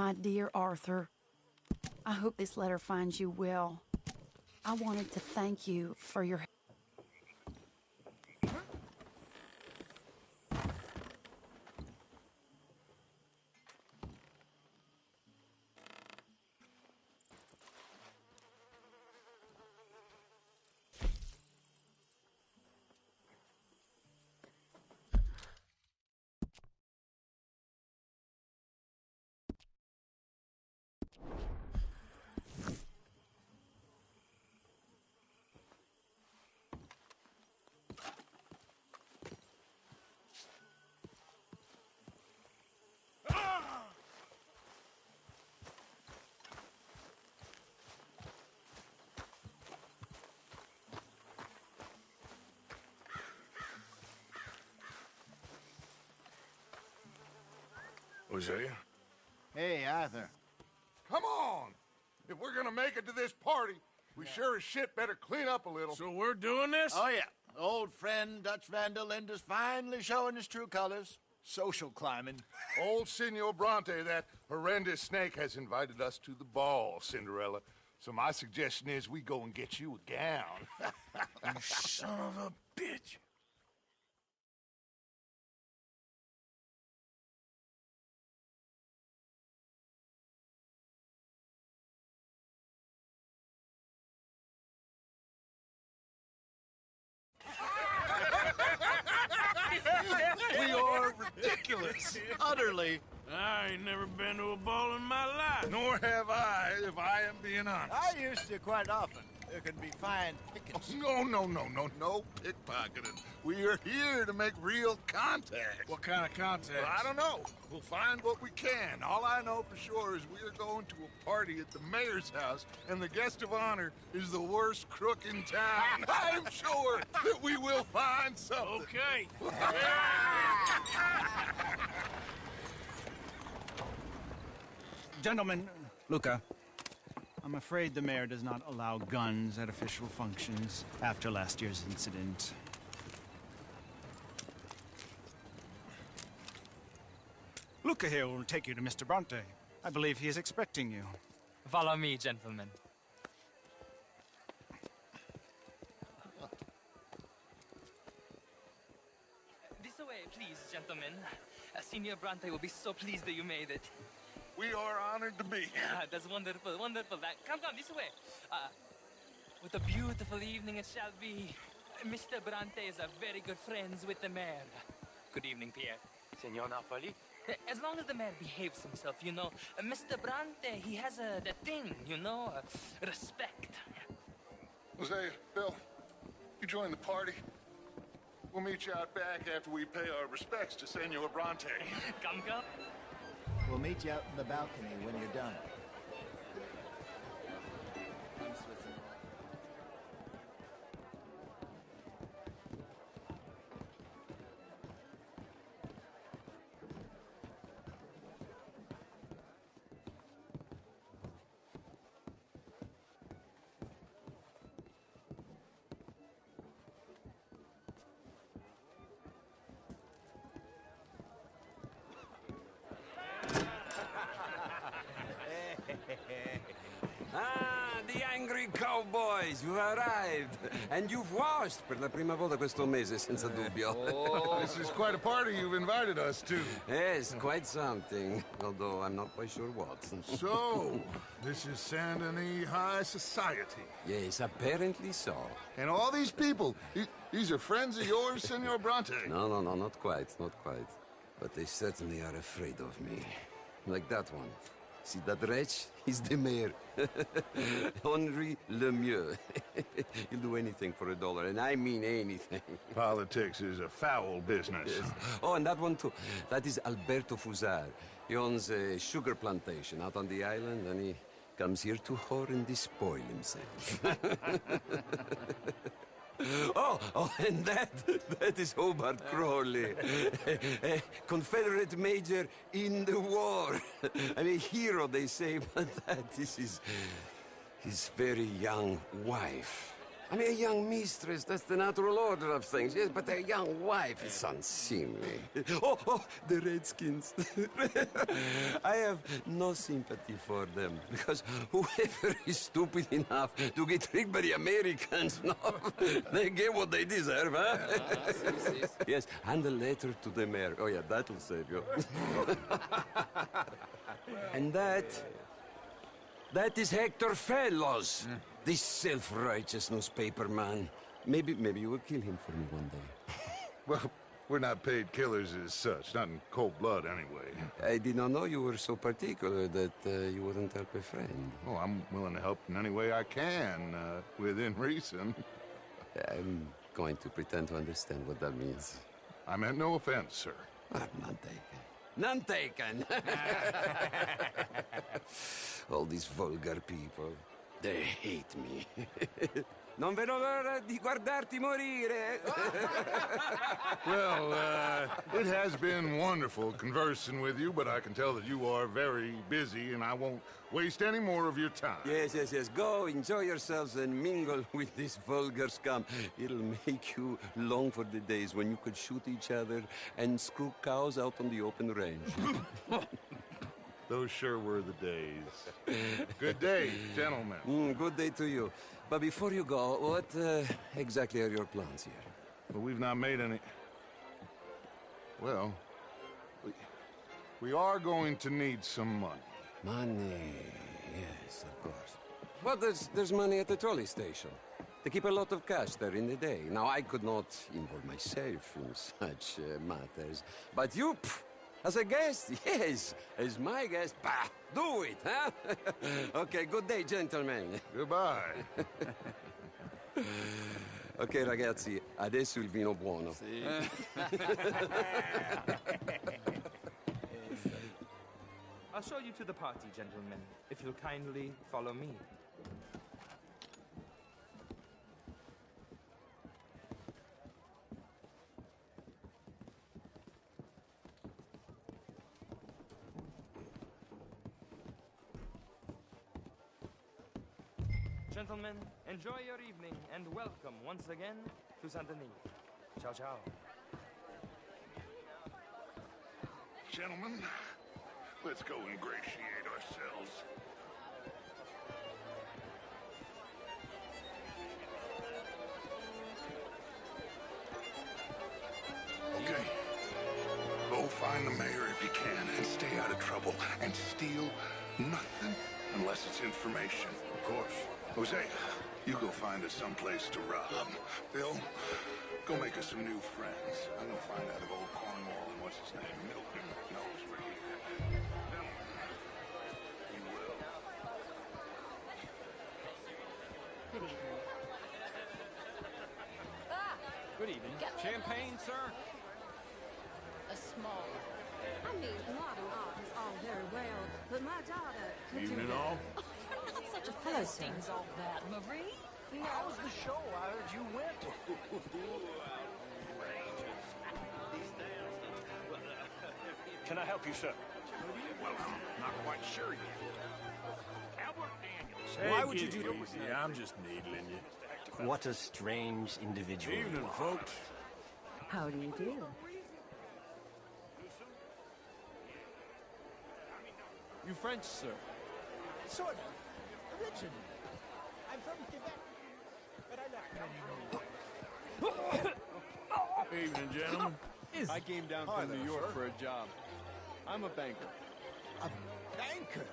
My dear Arthur, I hope this letter finds you well. I wanted to thank you for your... Hosea? Hey, Arthur. Come on! If we're gonna make it to this party, we sure as shit better clean up a little. So we're doing this? Oh, yeah. Old friend Dutch Van der Linde's finally showing his true colors. Social climbing. Old Senor Bronte, that horrendous snake, has invited us to the ball, Cinderella. So my suggestion is we go and get you a gown. You son of a bitch. We are ridiculous. Utterly. I ain't never been to a ball in my life. Nor have I, if I am being honest. I used to quite often. There can be fine pickings. No pickpocketing. We are here to make real contact. What kind of contact? Well, I don't know. We'll find what we can. All I know for sure is we are going to a party at the mayor's house, and the guest of honor is the worst crook in town. I'm sure that we will find something. Okay. Gentlemen, Luca, I'm afraid the mayor does not allow guns at official functions after last year's incident. Luca here will take you to Mr. Bronte. I believe he is expecting you. Follow me, gentlemen. This way, please, gentlemen. Senior Bronte will be so pleased that you made it. We are honored to be here. That's wonderful, wonderful. Come, this way. What a beautiful evening it shall be. Mr. Bronte is very good friends with the mayor. Good evening, Pierre. Senor Napoli? As long as the mayor behaves himself, you know. Mr. Bronte, he has that thing, you know, respect. Hosea, Bill, you join the party. We'll meet you out back after we pay our respects to Senor Bronte. Come. We'll meet you out in the balcony when you're done. The angry cowboys, you've arrived. And you've washed per la prima volta questo mese, senza dubbio. This is quite a party you've invited us to. Yes, quite something. Although I'm not quite sure what. So, this is Saint Denis High Society. Yes, apparently so. And all these people, these are friends of yours, Senor Bronte? No, not quite. But they certainly are afraid of me. Like that one. See that wretch? He's the mayor. Henri Lemieux. He'll do anything for $1, and I mean anything. Politics is a foul business. Yes. Oh, and that one too. That is Alberto Fusar. He owns a sugar plantation out on the island, and he comes here to whore and despoil himself. Oh, and that is Hobart Crawley, a Confederate major in the war. I mean, hero, they say, but that is his very young wife. I mean, a young mistress, that's the natural order of things, yes, but a young wife is unseemly. Oh, the Redskins. I have no sympathy for them, because whoever is stupid enough to get tricked by the Americans, no, they get what they deserve, huh? Yes, and a letter to the mayor. Oh, yeah, that'll save you. And that is Hector Fellows. This self-righteous newspaper man. Maybe you will kill him for me one day. Well, we're not paid killers as such, not in cold blood anyway. I did not know you were so particular that you wouldn't help a friend. Oh, I'm willing to help in any way I can, within reason. I'm going to pretend to understand what that means. I meant no offense, sir. None taken. None taken! All these vulgar people. They hate me. Non vedo l'ora di guardarti morire. Well, it has been wonderful conversing with you, but I can tell that you are very busy, and I won't waste any more of your time. Yes. Go, enjoy yourselves, and mingle with this vulgar scum. It'll make you long for the days when you could shoot each other and screw cows out on the open range. Those sure were the days. Good day, gentlemen. Good day to you. But before you go, what exactly are your plans here? Well, we've not made any... Well, we are going to need some money. Money, yes, of course. Well, there's money at the trolley station. They keep a lot of cash there in the day. Now, I could not involve myself in such matters. But you... As a guest? Yes. As my guest? Bah! Do it, huh? Okay, good day, gentlemen. Goodbye. Ok, ragazzi, adesso il vino buono. Sì. I'll show you to the party, gentlemen, if you'll kindly follow me. Gentlemen, enjoy your evening and welcome once again to Saint Denis. Ciao, ciao. Gentlemen, let's go ingratiate ourselves. Okay. Go find the mayor if you can and stay out of trouble and steal nothing unless it's information. Of course. Jose, you go find us someplace to rob. Bill, go make us some new friends. I'm gonna find out if old Cornwall and what's his name, Milton, knows we're here. You will. Good evening. Good evening. Champagne, sir? A small one. I mean, modern art is all very well, but my daughter could do Evening that. all. Oh, you're not such a Philistines, all that, Marie. How was the show? I heard you went. Can I help you, sir? Well, I'm not quite sure yet. Albert Daniels. Why would you do this? Yeah, I'm just needling you. What a strange individual. Evening, folks. How do you do? You French, sir? Sort of. Originally. I'm from Quebec. But I left many Evening, gentlemen. I came down Hi from there, New York sir. for a job. I'm a banker. A banker?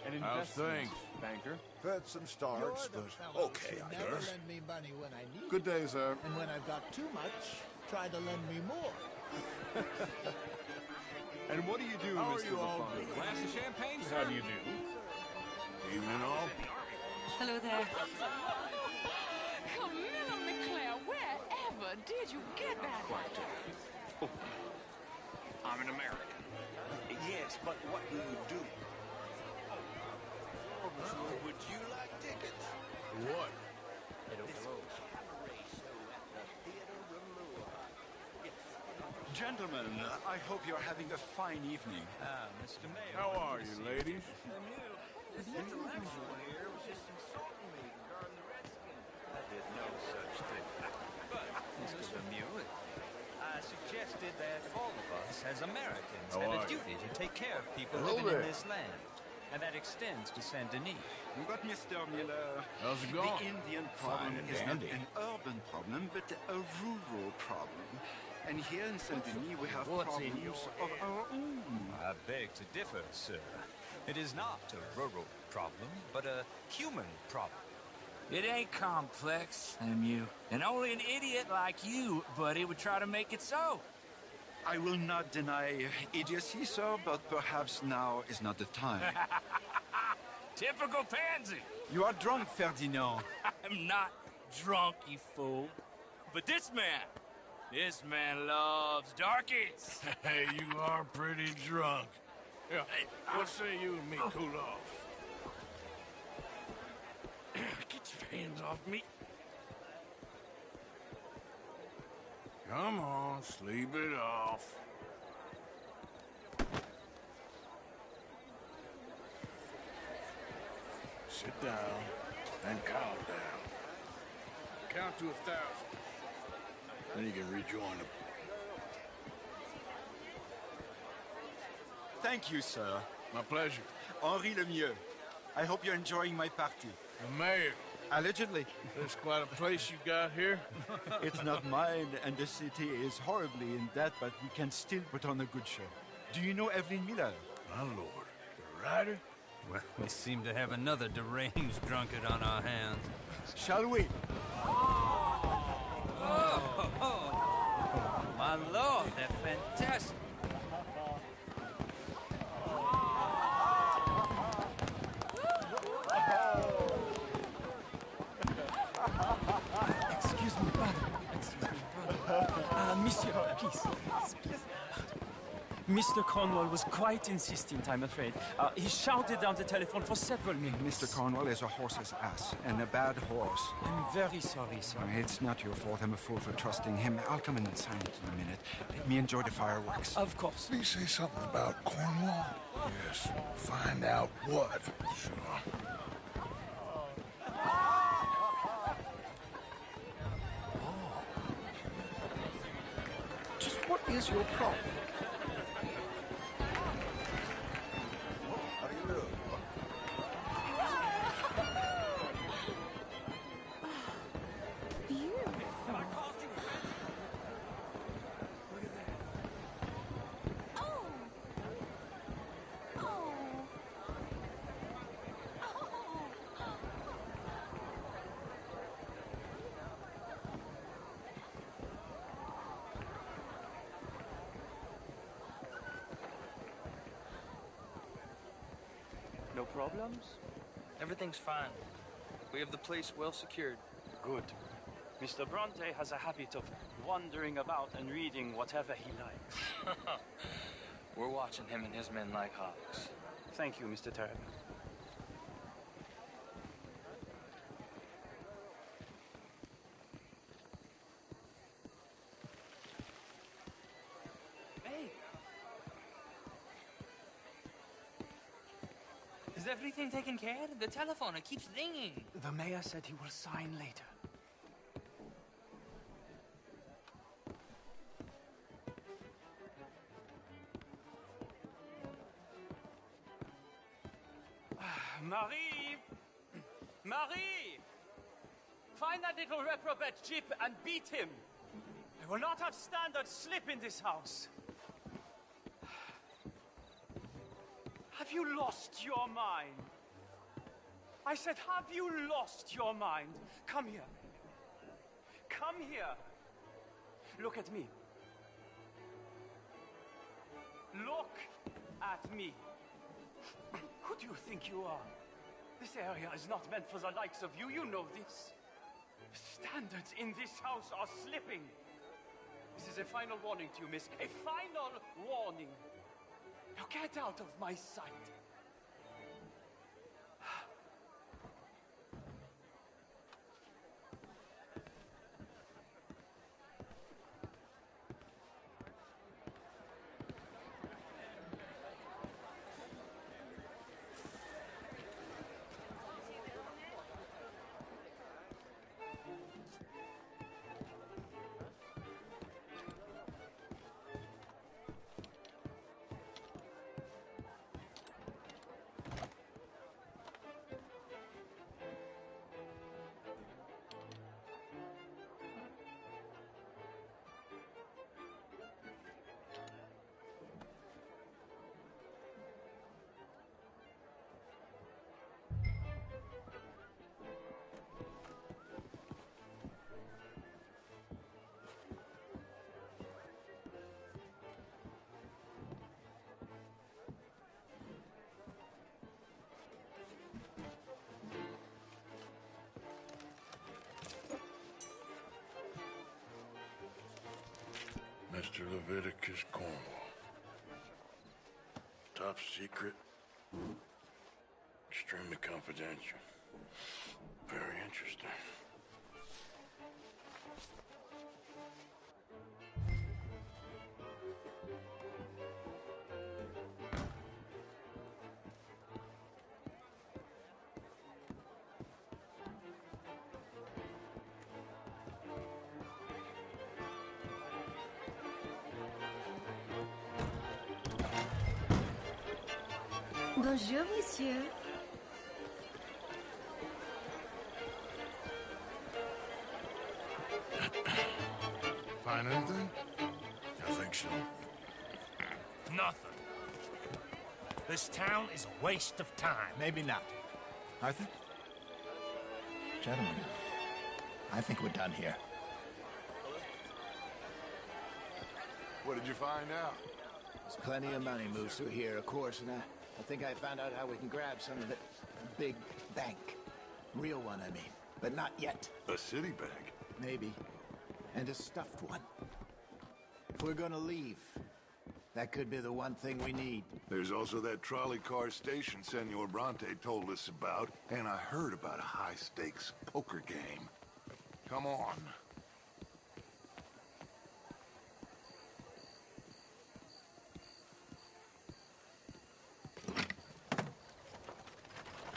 An How's investment things? banker. Fits and starts, You're the but fellow okay, who I never guess. lend me money when I need Good day, sir. it. And when I've got too much, try to lend me more. And what do you do, How are Mr. you all LaFond? doing? Glass of champagne, sir? How do you do? Evening all. Hello there. Camilla McClare, wherever did you get that? I'm an American. Yes, but what do you do? Would you like tickets? What? Gentlemen, I hope you're having a fine evening. Mr. Mayor. How are you, ladies? This intellectual here was just insulting me regarding the Redskins. I didn't know, that all of us as Americans How have are a you? duty to take care of people Hello living there. in this land. And that extends to Saint Denis. But Mr. Miller, How's it going? the Indian problem Fine and is not dandy. an urban problem, but a rural problem. And here in Saint Denis, we have What's in problems of our own. I beg to differ, sir. It is not a rural problem, but a human problem. It ain't complex, MU. And only an idiot like you, buddy, would try to make it so. I will not deny idiocy, sir, but perhaps now is not the time. Typical pansy. You are drunk, Ferdinand. I'm not drunk, you fool. But this man loves darkies. Hey, you are pretty drunk. Yeah, what say you and me cool off? Get your hands off me. Come on, sleep it off. Sit down and calm down. Count to 1,000. Then you can rejoin them. Thank you, sir. My pleasure. Henri Lemieux. I hope you're enjoying my party. The mayor. Allegedly. There's quite a place you got here. It's not mine, and the city is horribly in debt, but we can still put on a good show. Do you know Evelyn Miller? My lord. The writer? Well, we seem to have another deranged drunkard on our hands. Shall we? Oh, my lord, they're fantastic. Excuse me, brother. Monsieur, please. Mr. Cornwall was quite insistent, I'm afraid. He shouted down the telephone for several minutes. Mr. Cornwall is a horse's ass, and a bad horse. I'm very sorry, sir. It's not your fault. I'm a fool for trusting him. I'll come in and sign it in a minute. Let me enjoy the fireworks. Of course. Did he say something about Cornwall? Yes. Find out what. Sure. Just what is your problem? No problems? Everything's fine. We have the place well secured. Good. Mr. Bronte has a habit of wandering about and reading whatever he likes. We're watching him and his men like hawks. Thank you, Mr. Terrible. Hey! Is everything taken care of? The telephone, it keeps ringing. The mayor said he will sign later. Marie! Marie! Find that little reprobate Jip and beat him. I will not have standard slip in this house. Have you lost your mind? I said, have you lost your mind? Come here. Come here. Look at me. Look at me. Who do you think you are? This area is not meant for the likes of you. You know this. Standards in this house are slipping. This is a final warning to you, miss. A final warning. Now get out of my sight. Mr. Leviticus Cornwall. Top secret. Extremely confidential. Very interesting. Bonjour, monsieur. Find anything? I think so. Nothing. This town is a waste of time. Maybe not. Arthur? Gentlemen, I think we're done here. What did you find out? There's plenty of money moves through here, of course, and I think I found out how we can grab some of it. A big bank. Real one, I mean. But not yet. A city bank? Maybe. And a stuffed one. If we're gonna leave, that could be the one thing we need. There's also that trolley car station Senor Bronte told us about, and I heard about a high-stakes poker game. Come on.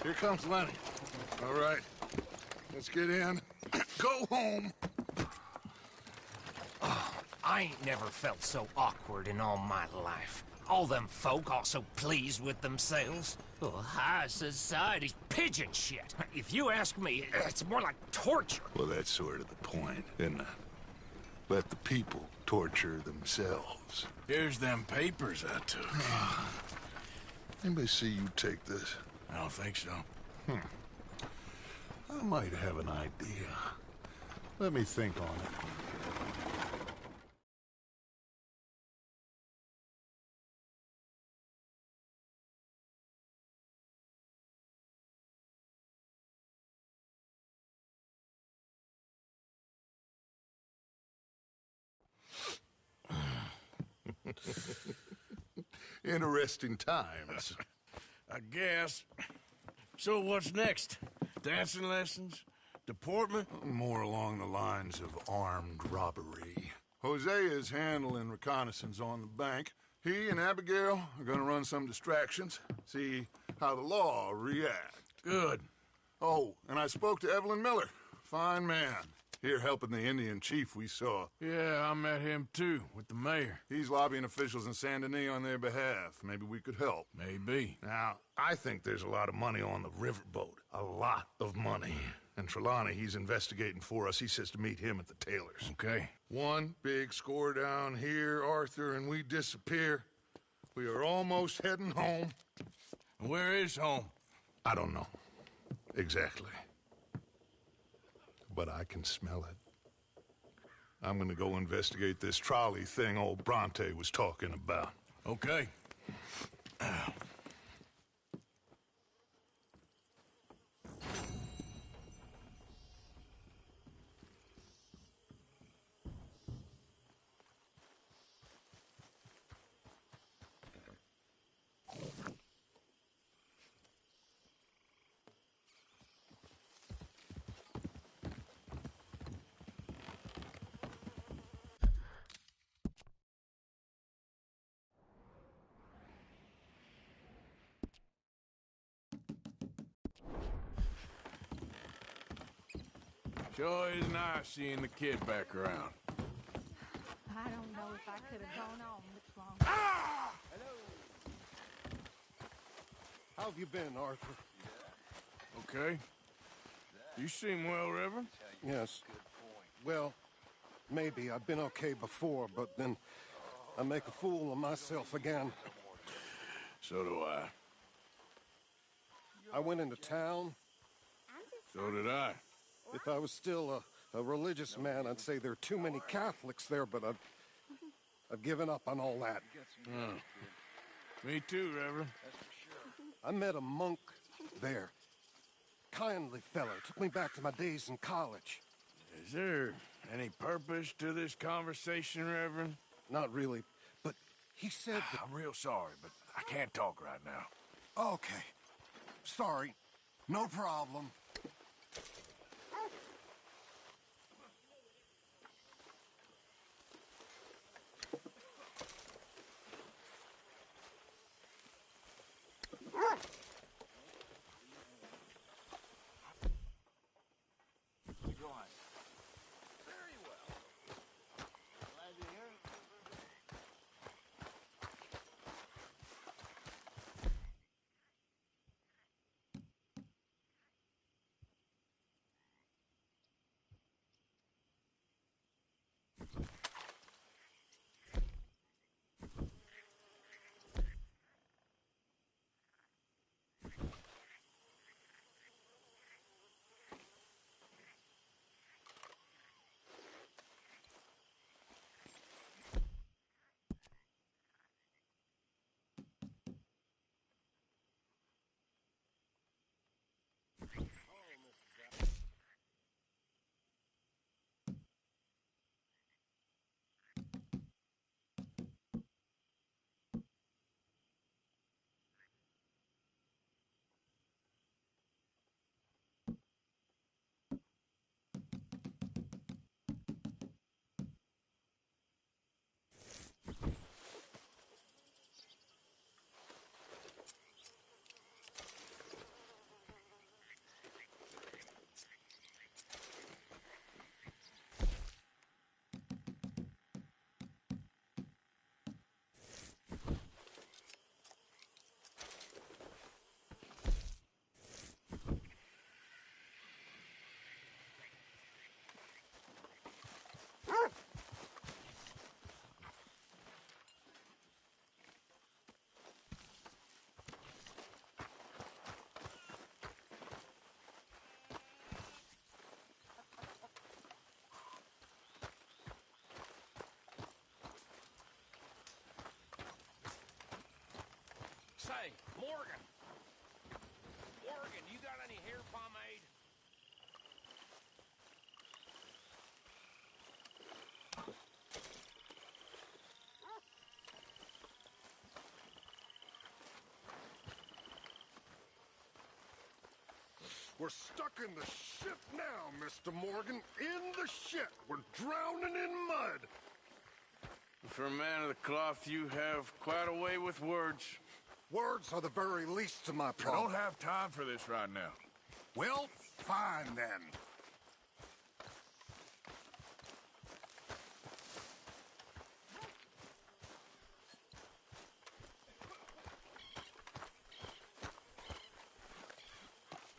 Here comes Lenny. All right, let's get in. Go home. Oh, I ain't never felt so awkward in all my life. All them folk all so pleased with themselves. Oh, high society's pigeon shit. If you ask me, it's more like torture. Well, that's sort of the point, isn't it? Let the people torture themselves. Here's them papers I took. Anybody see you take this? I don't think so. I might have an idea. Let me think on it. Interesting times. I guess. So what's next? Dancing lessons? Deportment? More along the lines of armed robbery. Hosea is handling reconnaissance on the bank. He and Abigail are gonna run some distractions, see how the law reacts. Good. Oh, and I spoke to Evelyn Miller. Fine man. Here helping the Indian chief we saw. Yeah, I met him too, with the mayor. He's lobbying officials in Saint Denis on their behalf. Maybe we could help. Maybe. Now, I think there's a lot of money on the riverboat. A lot of money. And Trelawney, he's investigating for us. He says to meet him at the Taylor's. Okay. One big score down here, Arthur, and we disappear. We are almost heading home. Where is home? I don't know. Exactly. But I can smell it. I'm gonna go investigate this trolley thing old Bronte was talking about. Okay. Sure is nice seeing the kid back around. I don't know if I could have gone on much longer. Ah! Hello. How have you been, Arthur? Okay. You seem well, Reverend. Yes. Well, maybe. I've been okay before, but then I make a fool of myself again. So do I. I went into town. So did I. If I was still a religious man, I'd say there are too many Catholics there, but I've given up on all that. Me too, Reverend. I met a monk there. Kindly fellow. Took me back to my days in college. Is there any purpose to this conversation, Reverend? not really, but he said that... I'm real sorry, but I can't talk right now. Okay. Sorry. No problem. Go on. Very well. Glad to hear it. Say, Morgan. Morgan, you got any hair pomade? We're stuck in the shit now, Mr. Morgan. In the shit. We're drowning in mud. For a man of the cloth, you have quite a way with words. Words are the very least of my I problem. don't have time for this right now. Well, fine then.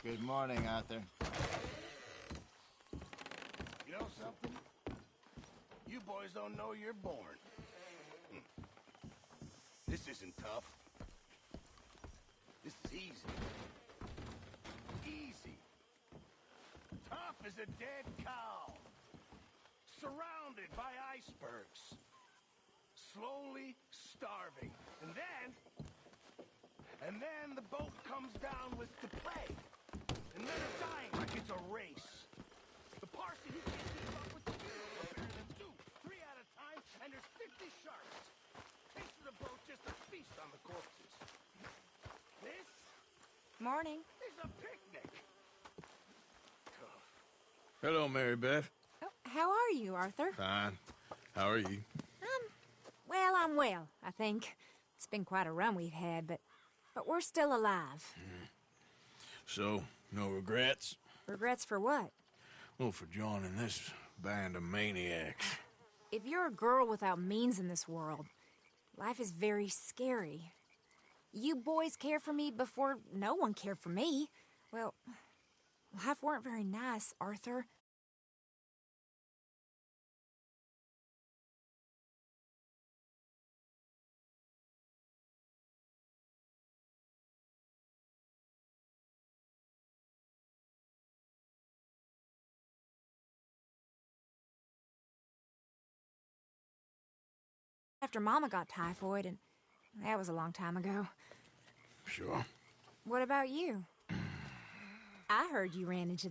Good morning, Arthur. You know something? You boys don't know you're born. This isn't tough. This is easy. Easy. Tough as a dead cow. Surrounded by icebergs. Slowly starving. And then the boat comes down with the plague. And then it's dying like it's a race. The parson, he can't keep up with the funeral better than 2, 3 at a time, and there's 50 sharks. Takes to the boat just to feast on the corpses. This Morning. is a picnic. Hello, Mary Beth. Oh, how are you, Arthur? Fine. How are you? Well, I'm well, I think. It's been quite a run we've had, but we're still alive. So, no regrets? Regrets for what? Well, for joining this band of maniacs. If you're a girl without means in this world, life is very scary. You boys cared for me before no one cared for me. Well, life weren't very nice, Arthur. After Mama got typhoid, and that was a long time ago. Sure. What about you? I heard you ran into